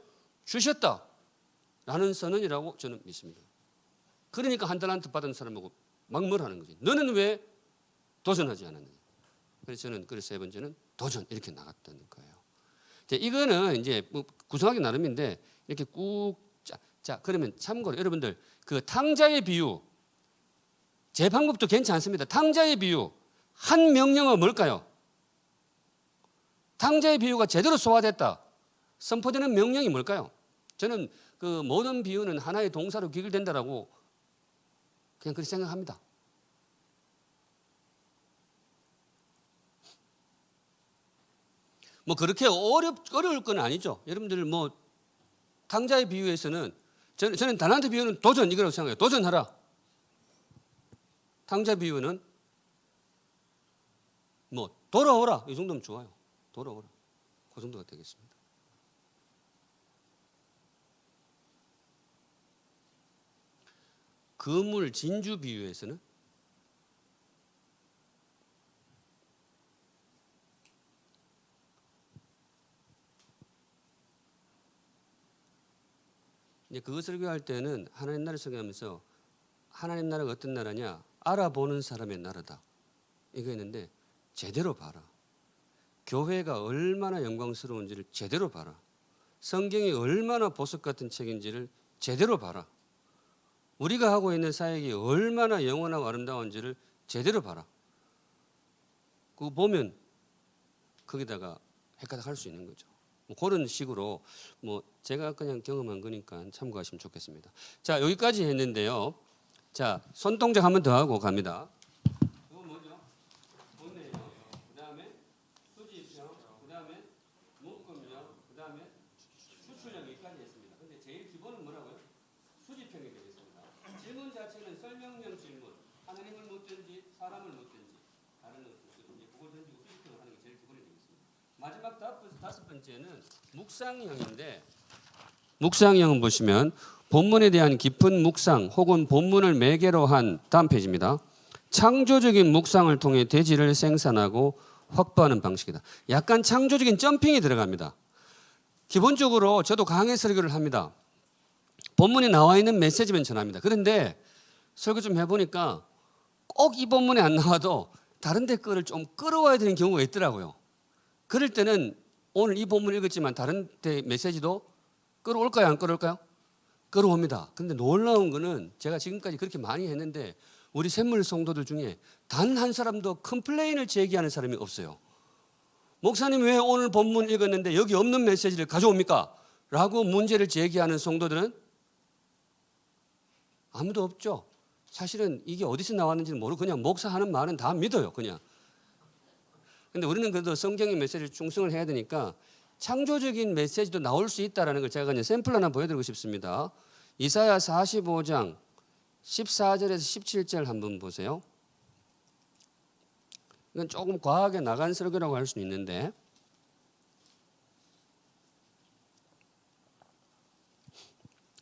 주셨다라는 선언이라고 저는 믿습니다. 그러니까 한 달란트 받은 사람하고 막말하는 거지. 너는 왜 도전하지 않았느냐. 그래서 저는 그래서 세 번째는 도전 이렇게 나갔다는 거예요. 이거는 이제 뭐 구성하기 나름인데 이렇게 꾹 자 그러면 참고로 여러분들 그 탕자의 비유 제 방법도 괜찮습니다. 탕자의 비유 한 명령어 뭘까요? 탕자의 비유가 제대로 소화됐다. 선포되는 명령이 뭘까요? 저는 그 모든 비유는 하나의 동사로 귀결된다라고 그냥 그렇게 생각합니다. 뭐 그렇게 어려울 건 아니죠. 여러분들 뭐 탕자의 비유에서는 저는 달란트 비유는 도전 이거라고 생각해요. 도전하라. 탕자 비유는 뭐 돌아오라 이 정도면 좋아요. 돌아오라 그 정도가 되겠습니다. 그물 진주 비유에서는 이제 그거 설교할 때는 하나님 나라를 설교하면서 하나님 나라가 어떤 나라냐 알아보는 사람의 나라다 이거 했는데 제대로 봐라. 교회가 얼마나 영광스러운지를 제대로 봐라. 성경이 얼마나 보석 같은 책인지를 제대로 봐라. 우리가 하고 있는 사역이 얼마나 영원하고 아름다운지를 제대로 봐라. 그거 보면 거기다가 헷갈려 할 수 있는 거죠. 뭐 그런 식으로 뭐 제가 그냥 경험한 거니까 참고하시면 좋겠습니다. 자 여기까지 했는데요. 자 손동작 한 번 더 하고 갑니다. 그거 뭐죠? 본네요. 그다음에 수지평, 그다음에 묶음형, 그다음에 수출형 여기까지 했습니다. 근데 제일 기본은 뭐라고요? 수지평이 되겠습니다. 질문 자체는 설명형 질문. 하나님을 묻든지 사람을 묻든지 다른 것들 그걸 던지고 수지평을 하는 게 제일 기본이 되겠습니다. 마지막 다섯 번째는 묵상형인데 묵상형은 보시면 본문에 대한 깊은 묵상 혹은 본문을 매개로 한 다음 페이지입니다. 창조적인 묵상을 통해 대지를 생산하고 확보하는 방식이다. 약간 창조적인 점핑이 들어갑니다. 기본적으로 저도 강의 설교를 합니다. 본문에 나와 있는 메시지만 전합니다. 그런데 설교 좀 해보니까 꼭 이 본문에 안 나와도 다른 데 거를 좀 끌어와야 되는 경우가 있더라고요. 그럴 때는 오늘 이 본문 읽었지만 다른 데 메시지도 끌어올까요? 안 끌어올까요? 끌어옵니다. 근데 놀라운 거는 제가 지금까지 그렇게 많이 했는데 우리 샘물 성도들 중에 단 한 사람도 컴플레인을 제기하는 사람이 없어요. 목사님 왜 오늘 본문 읽었는데 여기 없는 메시지를 가져옵니까? 라고 문제를 제기하는 성도들은 아무도 없죠. 사실은 이게 어디서 나왔는지는 모르고 그냥 목사 하는 말은 다 믿어요. 그냥. 근데 우리는 그래도 성경의 메시지를 충성을 해야 되니까 창조적인 메시지도 나올 수 있다는 걸 제가 그냥 샘플 하나 보여드리고 싶습니다. 이사야 45장 14절에서 17절 한번 보세요. 이건 조금 과하게 나간 설교라고 할 수는 있는데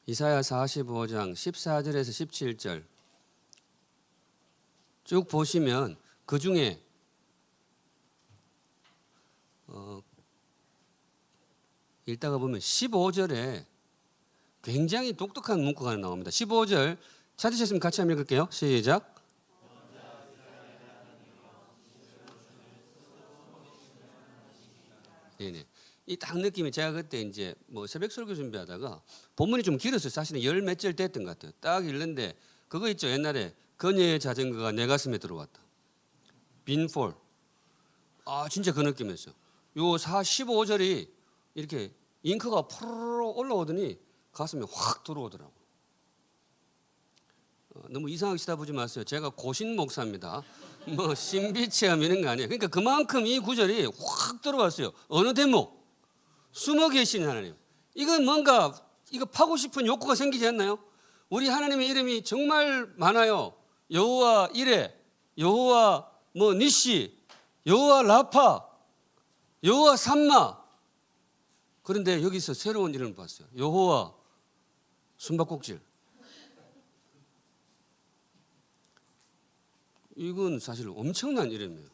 이사야 45장 14절에서 17절 쭉 보시면 그 중에 읽다가 보면 15절에 굉장히 독특한 문구가 하나 나옵니다. 15절 찾으셨으면 같이 한번 읽을게요. 시작. 네네. 이 딱 느낌이 제가 그때 이제 뭐 새벽 설교 준비하다가 본문이 좀 길었어요. 사실은 열 몇 절 됐던 것 같아요. 딱 읽는데 그거 있죠. 옛날에 그녀의 자전거가 내 가슴에 들어왔다. 빈폴. 아 진짜 그 느낌이었어요. 요 15절이 이렇게 잉크가 포로로 올라오더니 가슴에 확 들어오더라고요. 너무 이상하게 쳐다보지 마세요. 제가 고신 목사입니다. 뭐 신비체험 이런 거 아니에요. 그러니까 그만큼 이 구절이 확 들어왔어요. 어느 대목? 숨어 계신 하나님. 이건 뭔가 이거 파고 싶은 욕구가 생기지 않나요? 우리 하나님의 이름이 정말 많아요. 여호와 이레, 여호와 뭐 니시, 여호와 라파, 여호와 삼마. 그런데 여기서 새로운 이름을 봤어요. 여호와 숨바꼭질. 이건 사실 엄청난 이름이에요.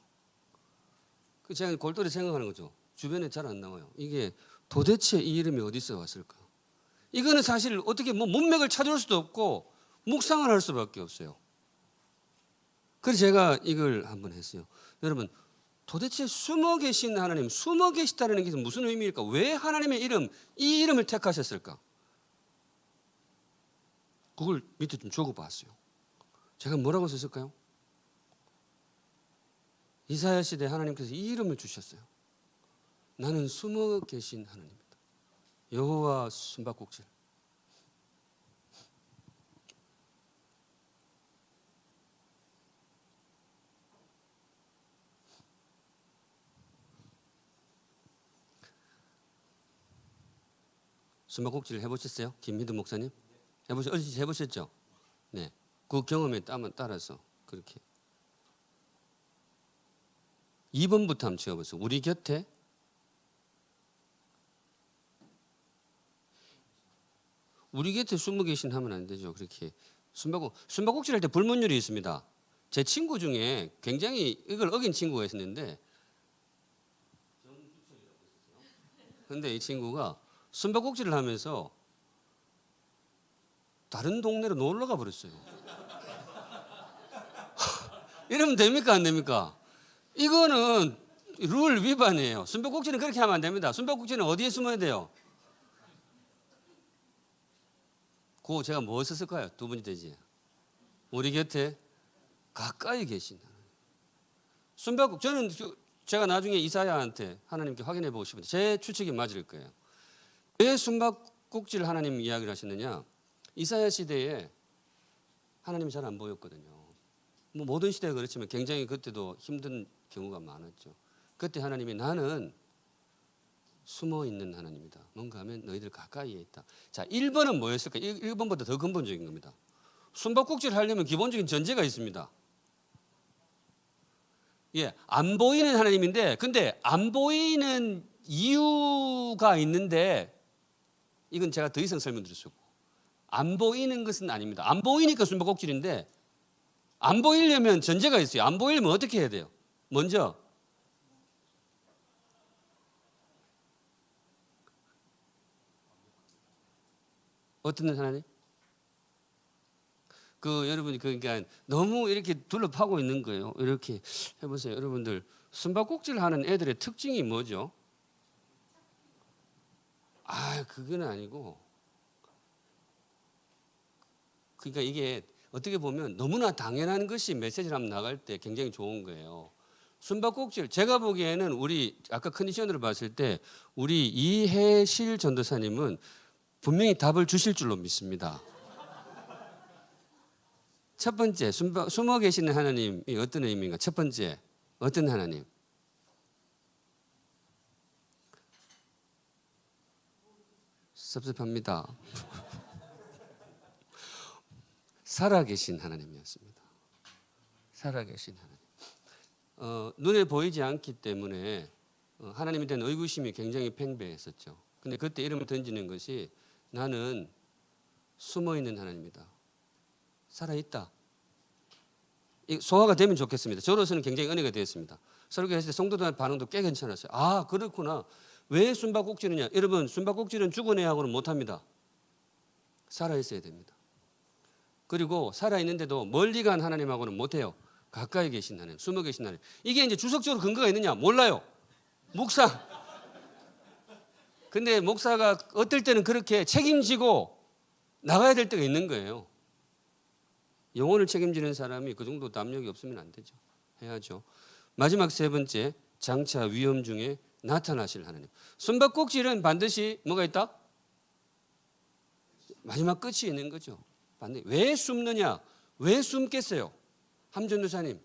제가 골똘히 생각하는 거죠. 주변에 잘 안 나와요. 이게 도대체 이 이름이 어디서 왔을까? 이거는 사실 어떻게 뭐 문맥을 찾아올 수도 없고 묵상을 할 수밖에 없어요. 그래서 제가 이걸 한번 했어요. 여러분 도대체 숨어 계신 하나님, 숨어 계시다는 게 무슨 의미일까? 왜 하나님의 이름, 이 이름을 택하셨을까? 그걸 밑에 좀 적어봤어요. 제가 뭐라고 썼을까요? 이사야 시대 하나님께서 이 이름을 주셨어요. 나는 숨어 계신 하나님이다. 여호와 숨바꼭질. 숨바꼭질 해보셨어요? 김희두 목사님? 해보셨죠? 네. 그 경험에 따라서 그렇게. 2번부터 한번 지어보세요. 우리 곁에 숨어 계신 하면 안 되죠. 그렇게 숨바꼭질 할 때 불문율이 있습니다. 제 친구 중에 굉장히 이걸 어긴 친구가 있었는데 근데 이 친구가 숨바꼭질을 하면서 다른 동네로 놀러 가 버렸어요. 이러면 됩니까 안 됩니까? 이거는 룰 위반이에요. 숨바꼭질은 그렇게 하면 안 됩니다. 숨바꼭질은 어디에 숨어야 돼요? 그거 제가 뭐 썼을까요? 두 번째 되지. 우리 곁에 가까이 계신 하나님. 저는 제가 나중에 이사야한테 하나님께 확인해 보고 싶은데 제 추측이 맞을 거예요. 왜 숨바꼭질 하나님 이야기를 하셨느냐? 이사야 시대에 하나님이 잘 안 보였거든요. 뭐 모든 시대가 그렇지만 굉장히 그때도 힘든 경우가 많았죠. 그때 하나님이 나는 숨어 있는 하나님이다. 뭔가 하면 너희들 가까이에 있다. 자, 1번은 뭐였을까? 1번보다 더 근본적인 겁니다. 숨바꼭질 하려면 기본적인 전제가 있습니다. 예, 안 보이는 하나님인데 근데 안 보이는 이유가 있는데 이건 제가 더 이상 설명드릴 수 없고 안 보이는 것은 아닙니다. 안 보이니까 숨바꼭질인데 안 보이려면 전제가 있어요. 안 보이려면 어떻게 해야 돼요? 먼저 어떤 하나님? 여러분이 그러니까 너무 이렇게 둘러파고 있는 거예요. 이렇게 해보세요. 여러분들 숨바꼭질 하는 애들의 특징이 뭐죠? 그건 아니고, 그러니까 이게 어떻게 보면 너무나 당연한 것이 메시지를 한번 나갈 때 굉장히 좋은 거예요. 숨바꼭질, 제가 보기에는 우리 아까 컨디션으로 봤을 때 우리 이해실 전도사님은 분명히 답을 주실 줄로 믿습니다. 첫 번째, 숨어 계시는 하나님이 어떤 의미인가? 첫 번째, 어떤 하나님? 섭섭합니다. 살아계신 하나님이었습니다. 살아계신 하나님. 눈에 보이지 않기 때문에 하나님에 대한 의구심이 굉장히 팽배했었죠. 근데 그때 이름을 던지는 것이 나는 숨어 있는 하나님이다. 살아있다. 소화가 되면 좋겠습니다. 저로서는 굉장히 은혜가 되었습니다. 설교했을 때 성도들의 반응도 꽤 괜찮았어요. 그렇구나. 왜 숨바꼭질이냐? 여러분, 숨바꼭질은 죽어내야하고는 못합니다. 살아있어야 됩니다. 그리고 살아있는데도 멀리 간 하나님하고는 못해요. 가까이 계신 하나님, 숨어 계신 하나님. 이게 이제 주석적으로 근거가 있느냐? 몰라요. 목사. 근데 목사가 어떨 때는 그렇게 책임지고 나가야 될 때가 있는 거예요. 영혼을 책임지는 사람이 그 정도 담력이 없으면 안 되죠. 해야죠. 마지막 세 번째, 장차 위험 중에 나타나실 하나님. 숨바꼭질은 반드시 뭐가 있다? 마지막 끝이 있는 거죠. 반드시. 왜 숨느냐? 왜 숨겠어요? 함전도사님.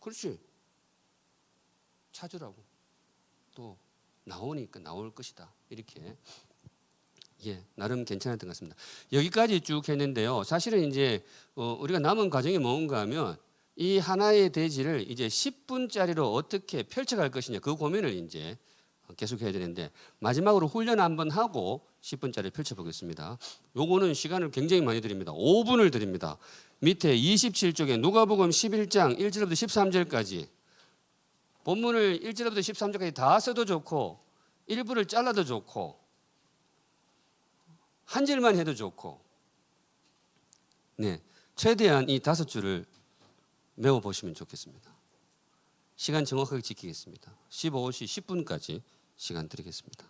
그렇지. 찾으라고. 또 나오니까 나올 것이다. 이렇게. 나름 괜찮았던 것 같습니다. 여기까지 쭉 했는데요. 사실은 이제 우리가 남은 과정이 뭔가 하면 이 하나의 대지를 이제 10분짜리로 어떻게 펼쳐갈 것이냐 그 고민을 이제 계속해야 되는데 마지막으로 훈련 한번 하고 10분짜리 펼쳐보겠습니다. 요거는 시간을 굉장히 많이 드립니다. 5분을 드립니다. 밑에 27쪽에 누가복음 11장 1절부터 13절까지 본문을 1절부터 13절까지 다 써도 좋고 일부를 잘라도 좋고 한 줄만 해도 좋고, 최대한 이 5줄을 외워보시면 좋겠습니다. 시간 정확하게 지키겠습니다. 15시 10분까지 시간 드리겠습니다.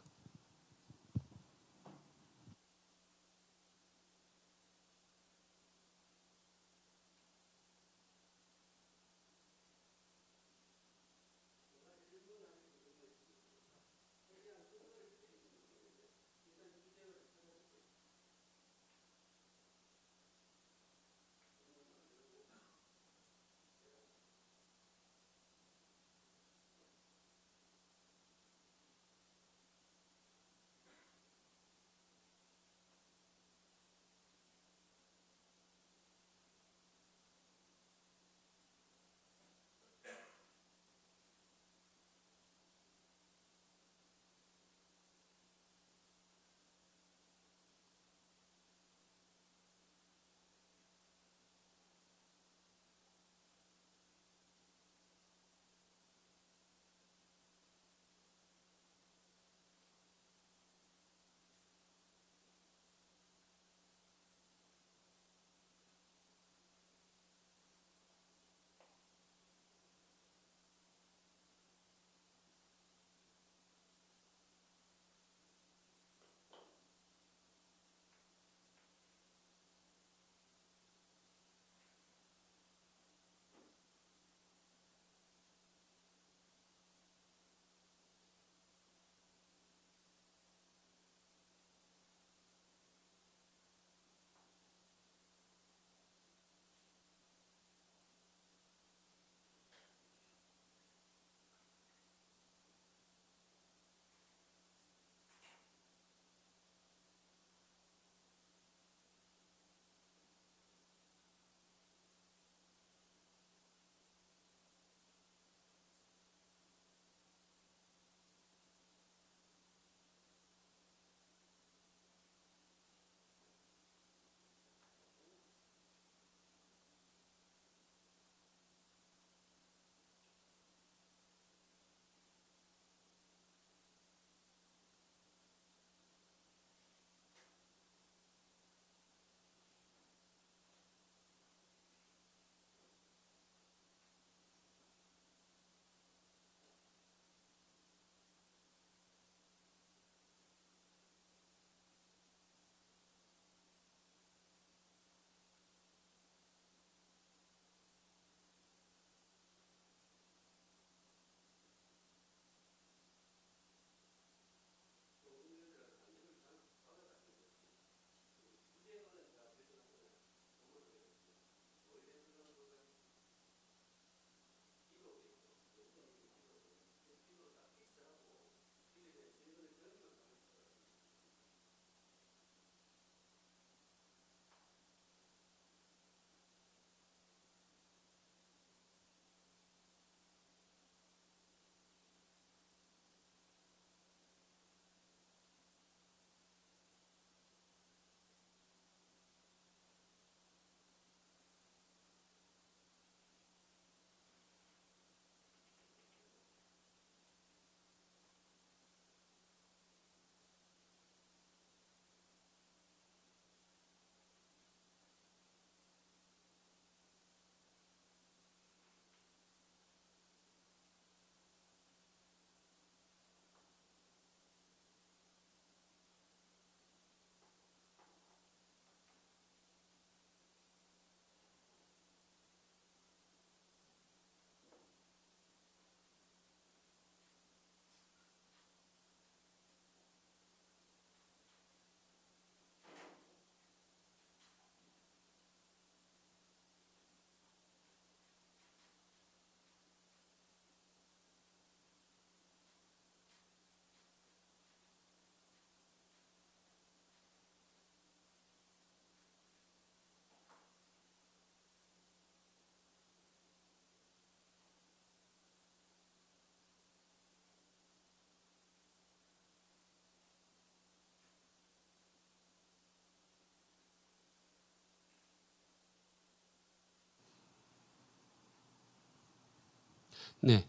네,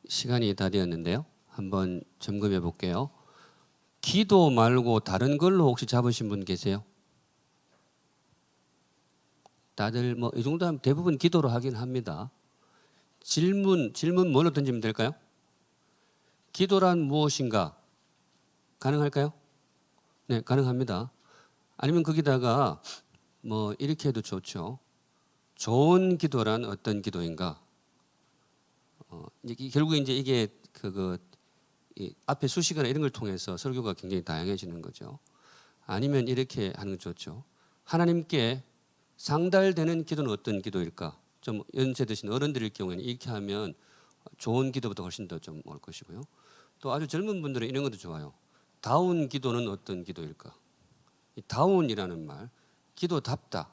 시간이 다 되었는데요. 한번 점검해 볼게요. 기도 말고 다른 걸로 혹시 잡으신 분 계세요? 다들 뭐 이 정도 하면 대부분 기도로 하긴 합니다. 질문 뭘로 던지면 될까요? 기도란 무엇인가? 가능할까요? 네, 가능합니다. 아니면 거기다가 뭐 이렇게 해도 좋죠. 좋은 기도란 어떤 기도인가? 결국 이제 이게 이 앞에 수식어나 이런 걸 통해서 설교가 굉장히 다양해지는 거죠. 아니면 이렇게 하는 거 좋죠. 하나님께 상달되는 기도는 어떤 기도일까? 좀 연세 드신 어른들일 경우에는 이렇게 하면 좋은 기도보다 훨씬 더 좀 올 것이고요. 또 아주 젊은 분들은 이런 것도 좋아요. 다운 기도는 어떤 기도일까? 이 다운이라는 말, 기도답다.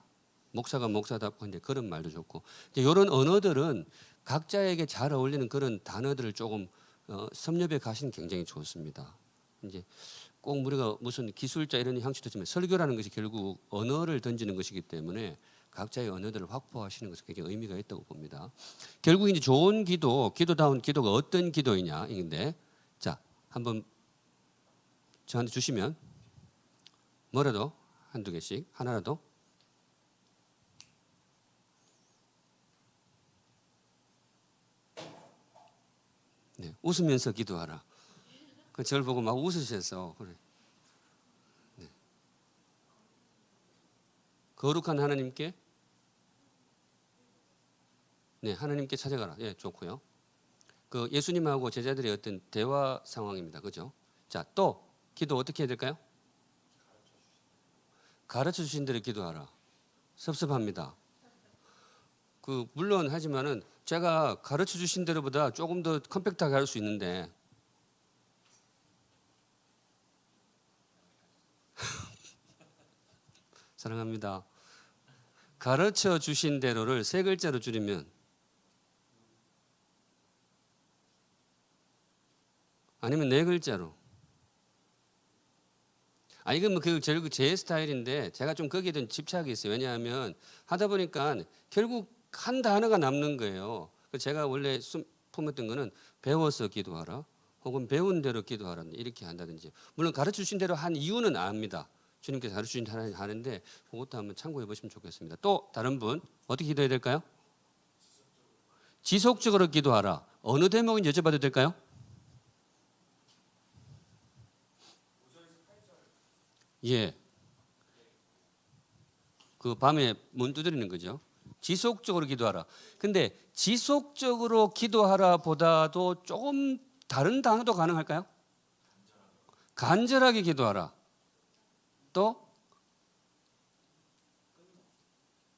목사가 목사답고 이제 그런 말도 좋고 이제 이런 언어들은 각자에게 잘 어울리는 그런 단어들을 조금 섭렵해 가시는 굉장히 좋습니다. 이제 꼭 우리가 무슨 기술자 이런 향수도 있지만 설교라는 것이 결국 언어를 던지는 것이기 때문에 각자의 언어들을 확보하시는 것은 굉장히 의미가 있다고 봅니다. 결국 이제 좋은 기도, 기도다운 기도가 어떤 기도이냐 인데 자 한번 저한테 주시면 뭐라도 한두 개씩 하나라도 네, 웃으면서 기도하라. 그 저를 보고 막 웃으셔서 그래. 네. 거룩한 하나님께 네, 하나님께 찾아가라. 예, 좋고요. 그 예수님하고 제자들의 어떤 대화 상황입니다. 그죠? 자, 또 기도 어떻게 해야 될까요? 가르쳐 주신 대로 기도하라. 섭섭합니다. 그 물론 하지만은 제가 가르쳐 주신 대로보다 조금 더 컴팩트하게 할 수 있는데 사랑합니다. 가르쳐 주신 대로를 세 글자로 줄이면 아니면 네 글자로. 아 이건 뭐그 결국 제 스타일인데 제가 좀 거기에 대한 집착이 있어요. 왜냐하면 하다 보니까 결국 한 단어가 남는 거예요. 그래서 제가 원래 품었던 거는 배워서 기도하라, 혹은 배운 대로 기도하라 이렇게 한다든지. 물론 가르쳐 주신 대로 한 이유는 압니다. 주님께서 가르쳐 주신 대로 하는데 그것도 한번 참고해 보시면 좋겠습니다. 또 다른 분 어떻게 기도해야 될까요? 지속적으로 기도하라. 어느 대목인지 여쭤봐도 될까요? 예. 그 밤에 문 두드리는 거죠. 지속적으로 기도하라. 근데 지속적으로 기도하라 보다도 조금 다른 단어도 가능할까요? 간절하게 기도하라. 또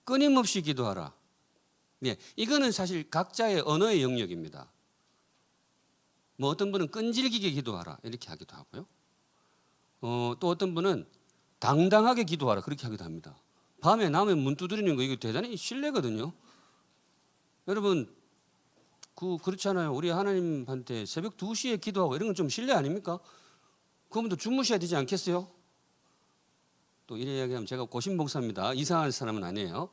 끊임없이 기도하라. 예, 이거는 사실 각자의 언어의 영역입니다. 뭐 어떤 분은 끈질기게 기도하라 이렇게 하기도 하고요. 또 어떤 분은 당당하게 기도하라 그렇게 하기도 합니다. 밤에 남의 문 두드리는 거 이거 대단히 신뢰거든요. 여러분 그렇잖아요. 우리 하나님한테 새벽 2시에 기도하고 이런 건 좀 신뢰 아닙니까? 그분도 주무셔야 되지 않겠어요? 또 이래 이야기하면 제가 고신 목사입니다. 이상한 사람은 아니에요.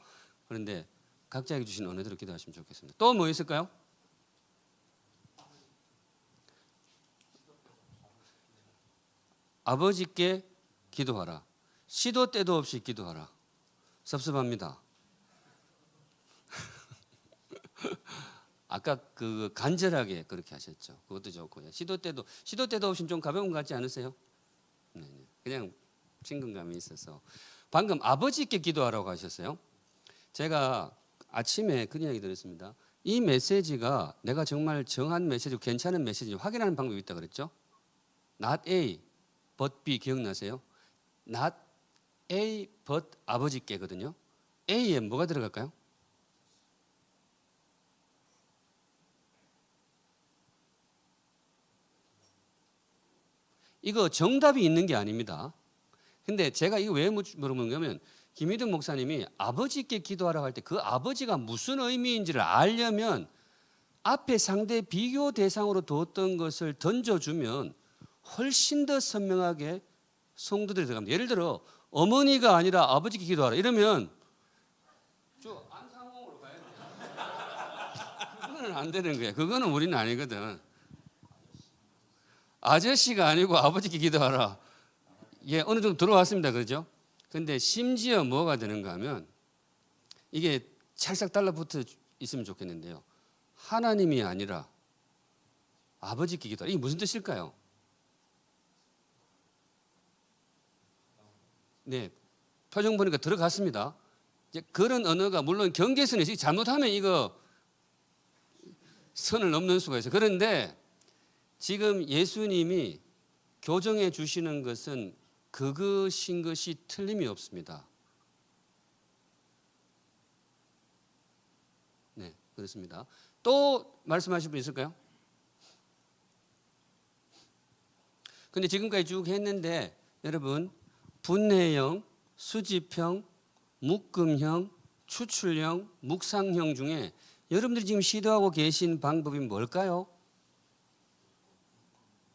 그런데 각자에게 주신 언어대로 기도하시면 좋겠습니다. 또 뭐 있을까요? 아버지께 기도하라. 시도 때도 없이 기도하라. 섭섭합니다. 아까 그 간절하게 그렇게 하셨죠. 그것도 좋고요. 시도 때도 없이 좀 가벼운 것 같지 않으세요? 네, 그냥 친근감이 있어서. 방금 아버지께 기도하라고 하셨어요. 제가 아침에 그런 이야기 들었습니다. 이 메시지가 내가 정말 정한 메시지고 괜찮은 메시지 확인하는 방법이 있다 그랬죠. Not A, but B 기억나세요? Not A, but 아버지께거든요. A에 뭐가 들어갈까요? 이거 정답이 있는 게 아닙니다. 근데 제가 이거 왜 물어보냐면 김희등 목사님이 아버지께 기도하라고 할 때 그 아버지가 무슨 의미인지를 알려면 앞에 상대 비교 대상으로 두었던 것을 던져주면 훨씬 더 선명하게 성도들이 들어갑니다. 예를 들어 어머니가 아니라 아버지께 기도하라 이러면 저 안상홍으로 가야 돼요. 그건 그거는 안 되는 거야. 그거는 우리는 아니거든. 아저씨가 아니고 아버지께 기도하라. 예, 어느 정도 들어왔습니다. 그렇죠? 근데 심지어 뭐가 되는가 하면 이게 찰싹 달라붙어 있으면 좋겠는데요. 하나님이 아니라 아버지께 기도하라. 이게 무슨 뜻일까요? 네, 표정 보니까 들어갔습니다. 이제 그런 언어가 물론 경계선이 있어요. 잘못하면 이거 선을 넘는 수가 있어요. 그런데 지금 예수님이 교정해 주시는 것은 그것인 것이 틀림이 없습니다. 네, 그렇습니다. 또 말씀하실 분 있을까요? 근데 지금까지 쭉 했는데 여러분 분해형, 수집형, 묶음형, 추출형, 묵상형 중에 여러분들이 지금 시도하고 계신 방법이 뭘까요?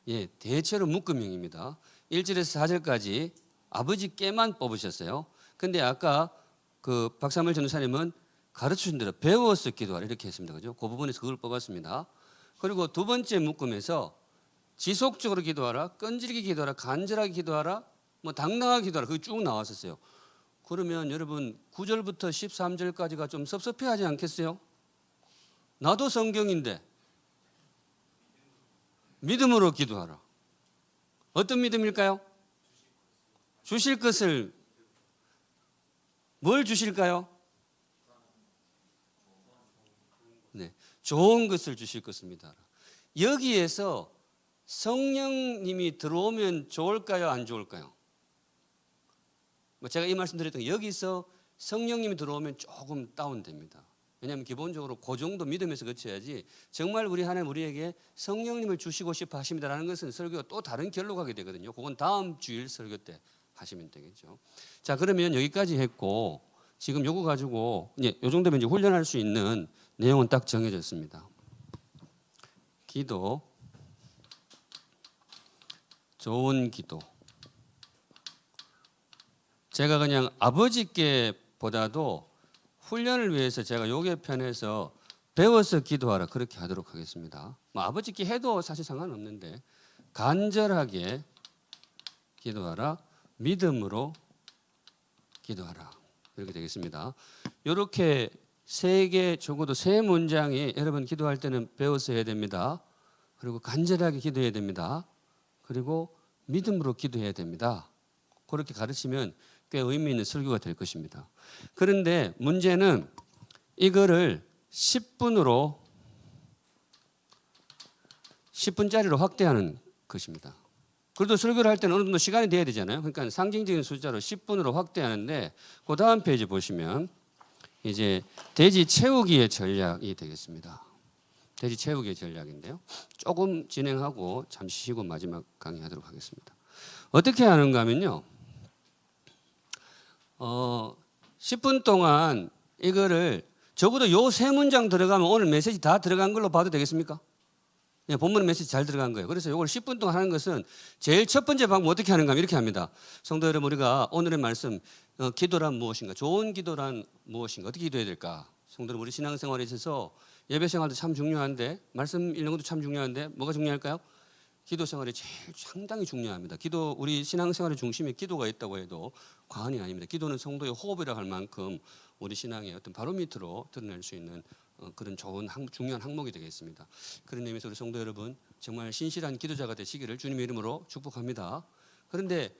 예, 대체로 묶음형입니다. 1절에서 4절까지 아버지께만 뽑으셨어요. 근데 아까 그 박사물 전도사님은 가르치신 대로 배워서 기도하라 이렇게 했습니다. 그죠? 그 부분에서 그걸 뽑았습니다. 그리고 두 번째 묶음에서 지속적으로 기도하라, 끈질기게 기도하라, 간절하게 기도하라, 뭐 당당하게 기도하라. 그게 쭉 나왔었어요. 그러면 여러분 9절부터 13절까지가 좀 섭섭해하지 않겠어요? 나도 성경인데 믿음으로 기도하라. 어떤 믿음일까요? 주실 것을 뭘 주실까요? 네, 좋은 것을 주실 것입니다. 여기에서 성령님이 들어오면 좋을까요? 안 좋을까요? 제가 이 말씀 드렸던 게 여기서 성령님이 들어오면 조금 다운됩니다. 왜냐하면 기본적으로 그 정도 믿음에서 거쳐야지 정말 우리 하나님 우리에게 성령님을 주시고 싶어 하십니다라는 것은 설교가 또 다른 결로 가게 되거든요. 그건 다음 주일 설교 때 하시면 되겠죠. 자, 그러면 여기까지 했고 지금 요거 가지고 요 정도면 이제 훈련할 수 있는 내용은 딱 정해졌습니다. 기도, 좋은 기도. 제가 그냥 아버지께 보다도 훈련을 위해서 제가 요게 편해서 배워서 기도하라 그렇게 하도록 하겠습니다. 뭐 아버지께 해도 사실 상관없는데 간절하게 기도하라, 믿음으로 기도하라 이렇게 되겠습니다. 이렇게 세 개 적어도 세 문장이 여러분 기도할 때는 배워서 해야 됩니다. 그리고 간절하게 기도해야 됩니다. 그리고 믿음으로 기도해야 됩니다. 그렇게 가르치면 꽤 의미 있는 설교가 될 것입니다. 그런데 문제는 이거를 10분짜리로 확대하는 것입니다. 그래도 설교를 할 때는 어느 정도 시간이 돼야 되잖아요. 그러니까 상징적인 숫자로 10분으로 확대하는데 그 다음 페이지 보시면 이제 돼지 채우기의 전략이 되겠습니다. 돼지 채우기의 전략인데요. 조금 진행하고 잠시 쉬고 마지막 강의하도록 하겠습니다. 어떻게 하는가 하면요. 10분 동안 이거를 적어도 요 세 문장 들어가면 오늘 메시지 다 들어간 걸로 봐도 되겠습니까? 네, 본문 메시지 잘 들어간 거예요. 그래서 이걸 10분 동안 하는 것은 제일 첫 번째 방법 어떻게 하는가 하면 이렇게 합니다. 성도 여러분 우리가 오늘의 말씀 기도란 무엇인가? 좋은 기도란 무엇인가? 어떻게 기도해야 될까? 성도 여러분 우리 신앙생활에 있어서 예배 생활도 참 중요한데 말씀 읽는 것도 참 중요한데 뭐가 중요할까요? 기도 생활이 제일 상당히 중요합니다. 기도 우리 신앙생활의 중심에 기도가 있다고 해도 과언이 아닙니다. 기도는 성도의 호흡이라고 할 만큼 우리 신앙의 어떤 바로미터로 드러낼 수 있는 그런 좋은 중요한 항목이 되겠습니다. 그런 의미에서 우리 성도 여러분 정말 신실한 기도자가 되시기를 주님의 이름으로 축복합니다. 그런데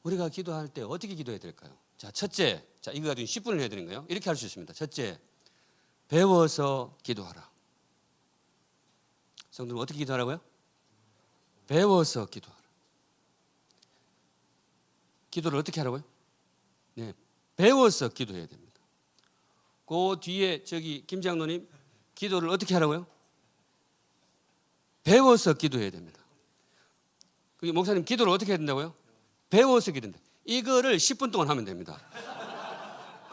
우리가 기도할 때 어떻게 기도해야 될까요? 자, 첫째, 자 이거 가지고 10분을 해야 되는 거예요. 이렇게 할 수 있습니다. 첫째, 배워서 기도하라. 성도는 어떻게 기도하라고요? 배워서 기도하라. 기도를 어떻게 하라고요? 네, 배워서 기도해야 됩니다. 그 뒤에 저기 김 장로님 기도를 어떻게 하라고요? 배워서 기도해야 됩니다. 그 목사님 기도를 어떻게 해야 된다고요? 배워서 기도한다. 이거를 10분 동안 하면 됩니다.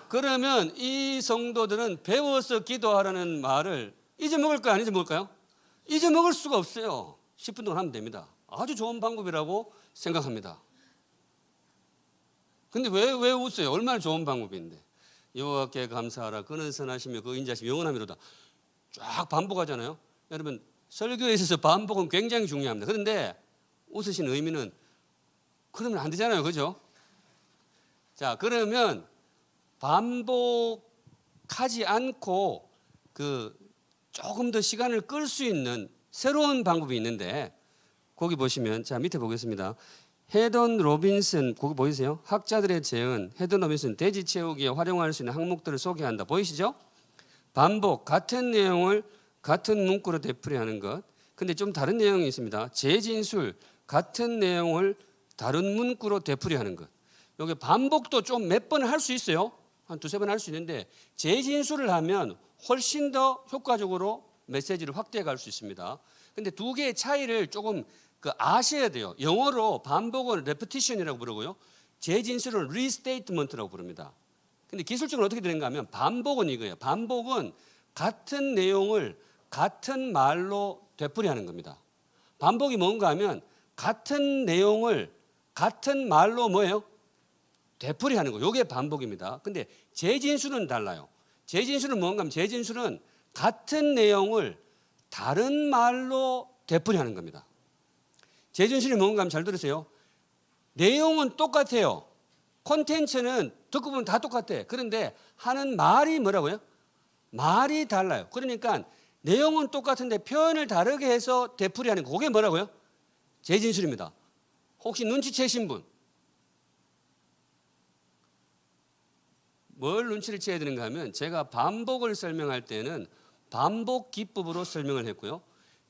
그러면 이 성도들은 배워서 기도하라는 말을 잊어먹을까요? 안 잊어먹을까요? 잊어먹을 수가 없어요. 10분 동안 하면 됩니다. 아주 좋은 방법이라고 생각합니다. 근데 왜 웃어요? 얼마나 좋은 방법인데. 여호와께 감사하라. 그는 선하시며 그 인자하시며 영원하미로다. 쫙 반복하잖아요. 여러분 설교에 있어서 반복은 굉장히 중요합니다. 그런데 웃으시는 의미는 그러면 안 되잖아요. 그죠? 자, 그러면 반복하지 않고 그 조금 더 시간을 끌 수 있는 새로운 방법이 있는데 거기 보시면 자 밑에 보겠습니다. 헤던 로빈슨 거기 보이세요? 학자들의 제언 헤던 로빈슨 돼지 채우기에 활용할 수 있는 항목들을 소개한다. 보이시죠? 반복 같은 내용을 같은 문구로 되풀이하는 것. 근데 좀 다른 내용이 있습니다. 재진술 같은 내용을 다른 문구로 되풀이하는 것. 여기 반복도 좀 몇 번 할 수 있어요. 한 두세 번 할 수 있는데 재진술을 하면 훨씬 더 효과적으로 메시지를 확대해 갈 수 있습니다. 근데 두 개의 차이를 조금 아셔야 돼요. 영어로 반복은 repetition이라고 부르고요. 재진술은 restatement라고 부릅니다. 근데 기술적으로 어떻게 되는가 하면 반복은 이거예요. 반복은 같은 내용을 같은 말로 되풀이하는 겁니다. 반복이 뭔가 하면 같은 내용을 같은 말로 뭐예요? 되풀이하는 거예요. 이게 반복입니다. 근데 재진술은 달라요. 재진술은 뭔가 하면 재진술은 같은 내용을 다른 말로 되풀이하는 겁니다. 재진술이 뭔가 하면 잘 들으세요. 내용은 똑같아요. 콘텐츠는 듣고 보면 다 똑같아. 그런데 하는 말이 뭐라고요? 말이 달라요. 그러니까 내용은 똑같은데 표현을 다르게 해서 되풀이하는 거. 그게 뭐라고요? 재진술입니다. 혹시 눈치채신 분? 뭘 눈치를 채야 되는가 하면 제가 반복을 설명할 때는 반복 기법으로 설명을 했고요.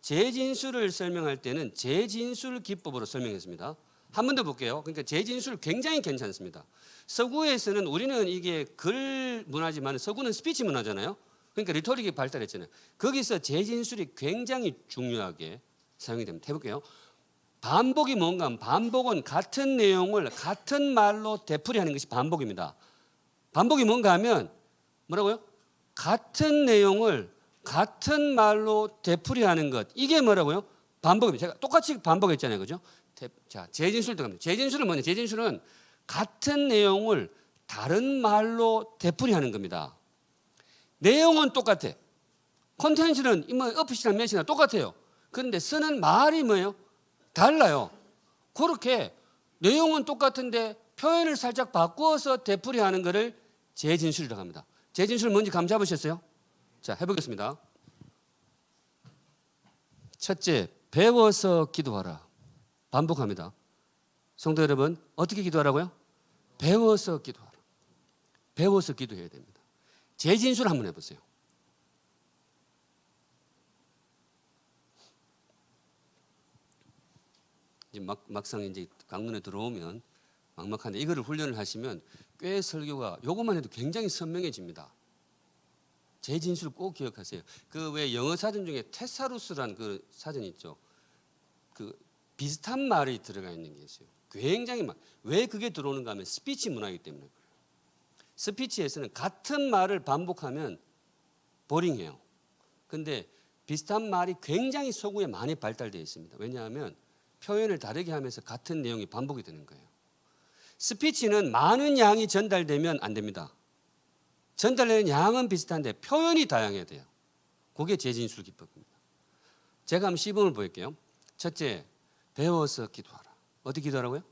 재진술을 설명할 때는 재진술 기법으로 설명했습니다. 한 번 더 볼게요. 그러니까 재진술 굉장히 괜찮습니다. 서구에서는 우리는 이게 글 문화지만 서구는 스피치 문화잖아요. 그러니까 리토릭이 발달했잖아요. 거기서 재진술이 굉장히 중요하게 사용이 됩니다. 해볼게요. 반복이 뭔가 하면 반복은 같은 내용을 같은 말로 되풀이하는 것이 반복입니다. 반복이 뭔가 하면 뭐라고요? 같은 내용을 같은 말로 되풀이하는 것. 이게 뭐라고요? 반복입니다. 제가 똑같이 반복했잖아요. 그죠? 자, 재진술 들어갑니다. 재진술은 뭐냐? 재진술은 같은 내용을 다른 말로 되풀이하는 겁니다. 내용은 똑같아. 콘텐츠는 뭐 어핏이나 몇이나 똑같아요. 그런데 쓰는 말이 뭐예요? 달라요. 그렇게 내용은 똑같은데 표현을 살짝 바꾸어서 되풀이하는 것을 재진술이라고 합니다. 재진술 뭔지 감 잡으셨어요? 자, 해보겠습니다. 첫째, 배워서 기도하라. 반복합니다. 성도 여러분, 어떻게 기도하라고요? 배워서 기도하라. 배워서 기도해야 됩니다. 재진술 한번 해보세요. 이제 막상 이제 강론에 들어오면 막막한데 이거를 훈련을 하시면 꽤 설교가 요것만 해도 굉장히 선명해집니다. 재진술 꼭 기억하세요. 그 왜 영어 사전 중에 테사루스란 그 사전 있죠. 그 비슷한 말이 들어가 있는 게 있어요. 굉장히 왜 그게 들어오는가 하면 스피치 문화이기 때문에 그래요. 스피치에서는 같은 말을 반복하면 보링해요. 근데 비슷한 말이 굉장히 서구에 많이 발달되어 있습니다. 왜냐하면 표현을 다르게 하면서 같은 내용이 반복이 되는 거예요. 스피치는 많은 양이 전달되면 안 됩니다. 전달되는 양은 비슷한데 표현이 다양해야 돼요. 그게 재진술 기법입니다. 제가 한번 시범을 보일게요. 첫째, 배워서 기도하라. 어떻게 기도하라고요?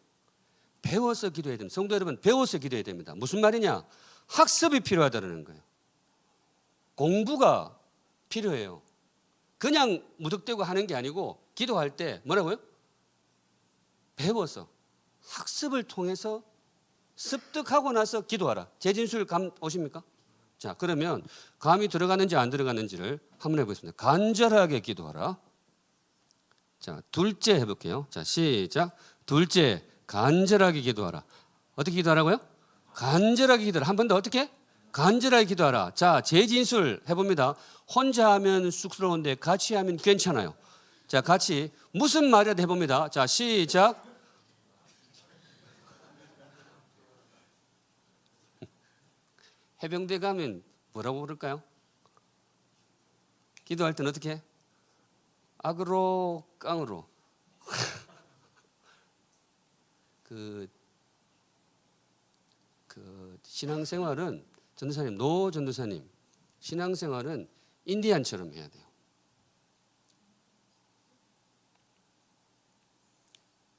배워서 기도해야 됩니다. 성도 여러분, 배워서 기도해야 됩니다. 무슨 말이냐? 학습이 필요하다는 거예요. 공부가 필요해요. 그냥 무턱대고 하는 게 아니고 기도할 때 뭐라고요? 배워서 학습을 통해서 습득하고 나서 기도하라. 재진술 감 오십니까? 자, 그러면 감이 들어가는지 안 들어가는지를 한번 해보겠습니다. 간절하게 기도하라. 자, 둘째 해볼게요. 자, 시작. 둘째, 간절하게 기도하라. 어떻게 기도하라고요? 간절하게 기도하라. 한 번 더 어떻게? 간절하게 기도하라. 자, 재진술 해봅니다. 혼자 하면 쑥스러운데 같이 하면 괜찮아요. 자, 같이 무슨 말이라도 해봅니다. 자, 시작. 해병대 가면 뭐라고 부를까요? 기도할 때는 어떻게 해? 악으로 깡으로. 그 신앙생활은 전도사님, 노 전도사님, 신앙생활은 인디안처럼 해야 돼요.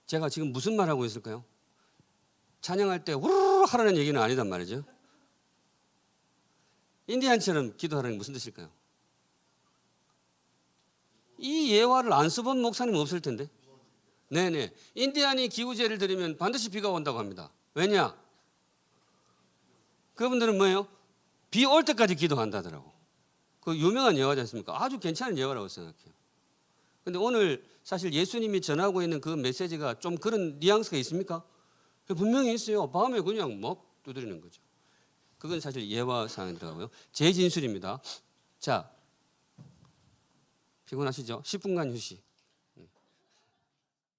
제가 지금 무슨 말하고 있을까요? 찬양할 때 우르르 하라는 얘기는 아니단 말이죠. 인디안처럼 기도하라는 게 무슨 뜻일까요? 이 예화를 안 써본 목사님 없을 텐데. 네네. 인디안이 기구제를 드리면 반드시 비가 온다고 합니다. 왜냐? 그분들은 뭐예요? 비 올 때까지 기도한다더라고. 그 유명한 예화지 않습니까? 아주 괜찮은 예화라고 생각해요. 근데 오늘 사실 예수님이 전하고 있는 그 메시지가 좀 그런 뉘앙스가 있습니까? 분명히 있어요. 밤에 그냥 막 두드리는 거죠. 그건 사실 예화 사항에 들어가고요. 재진술입니다. 자, 피곤하시죠? 10분간 휴식.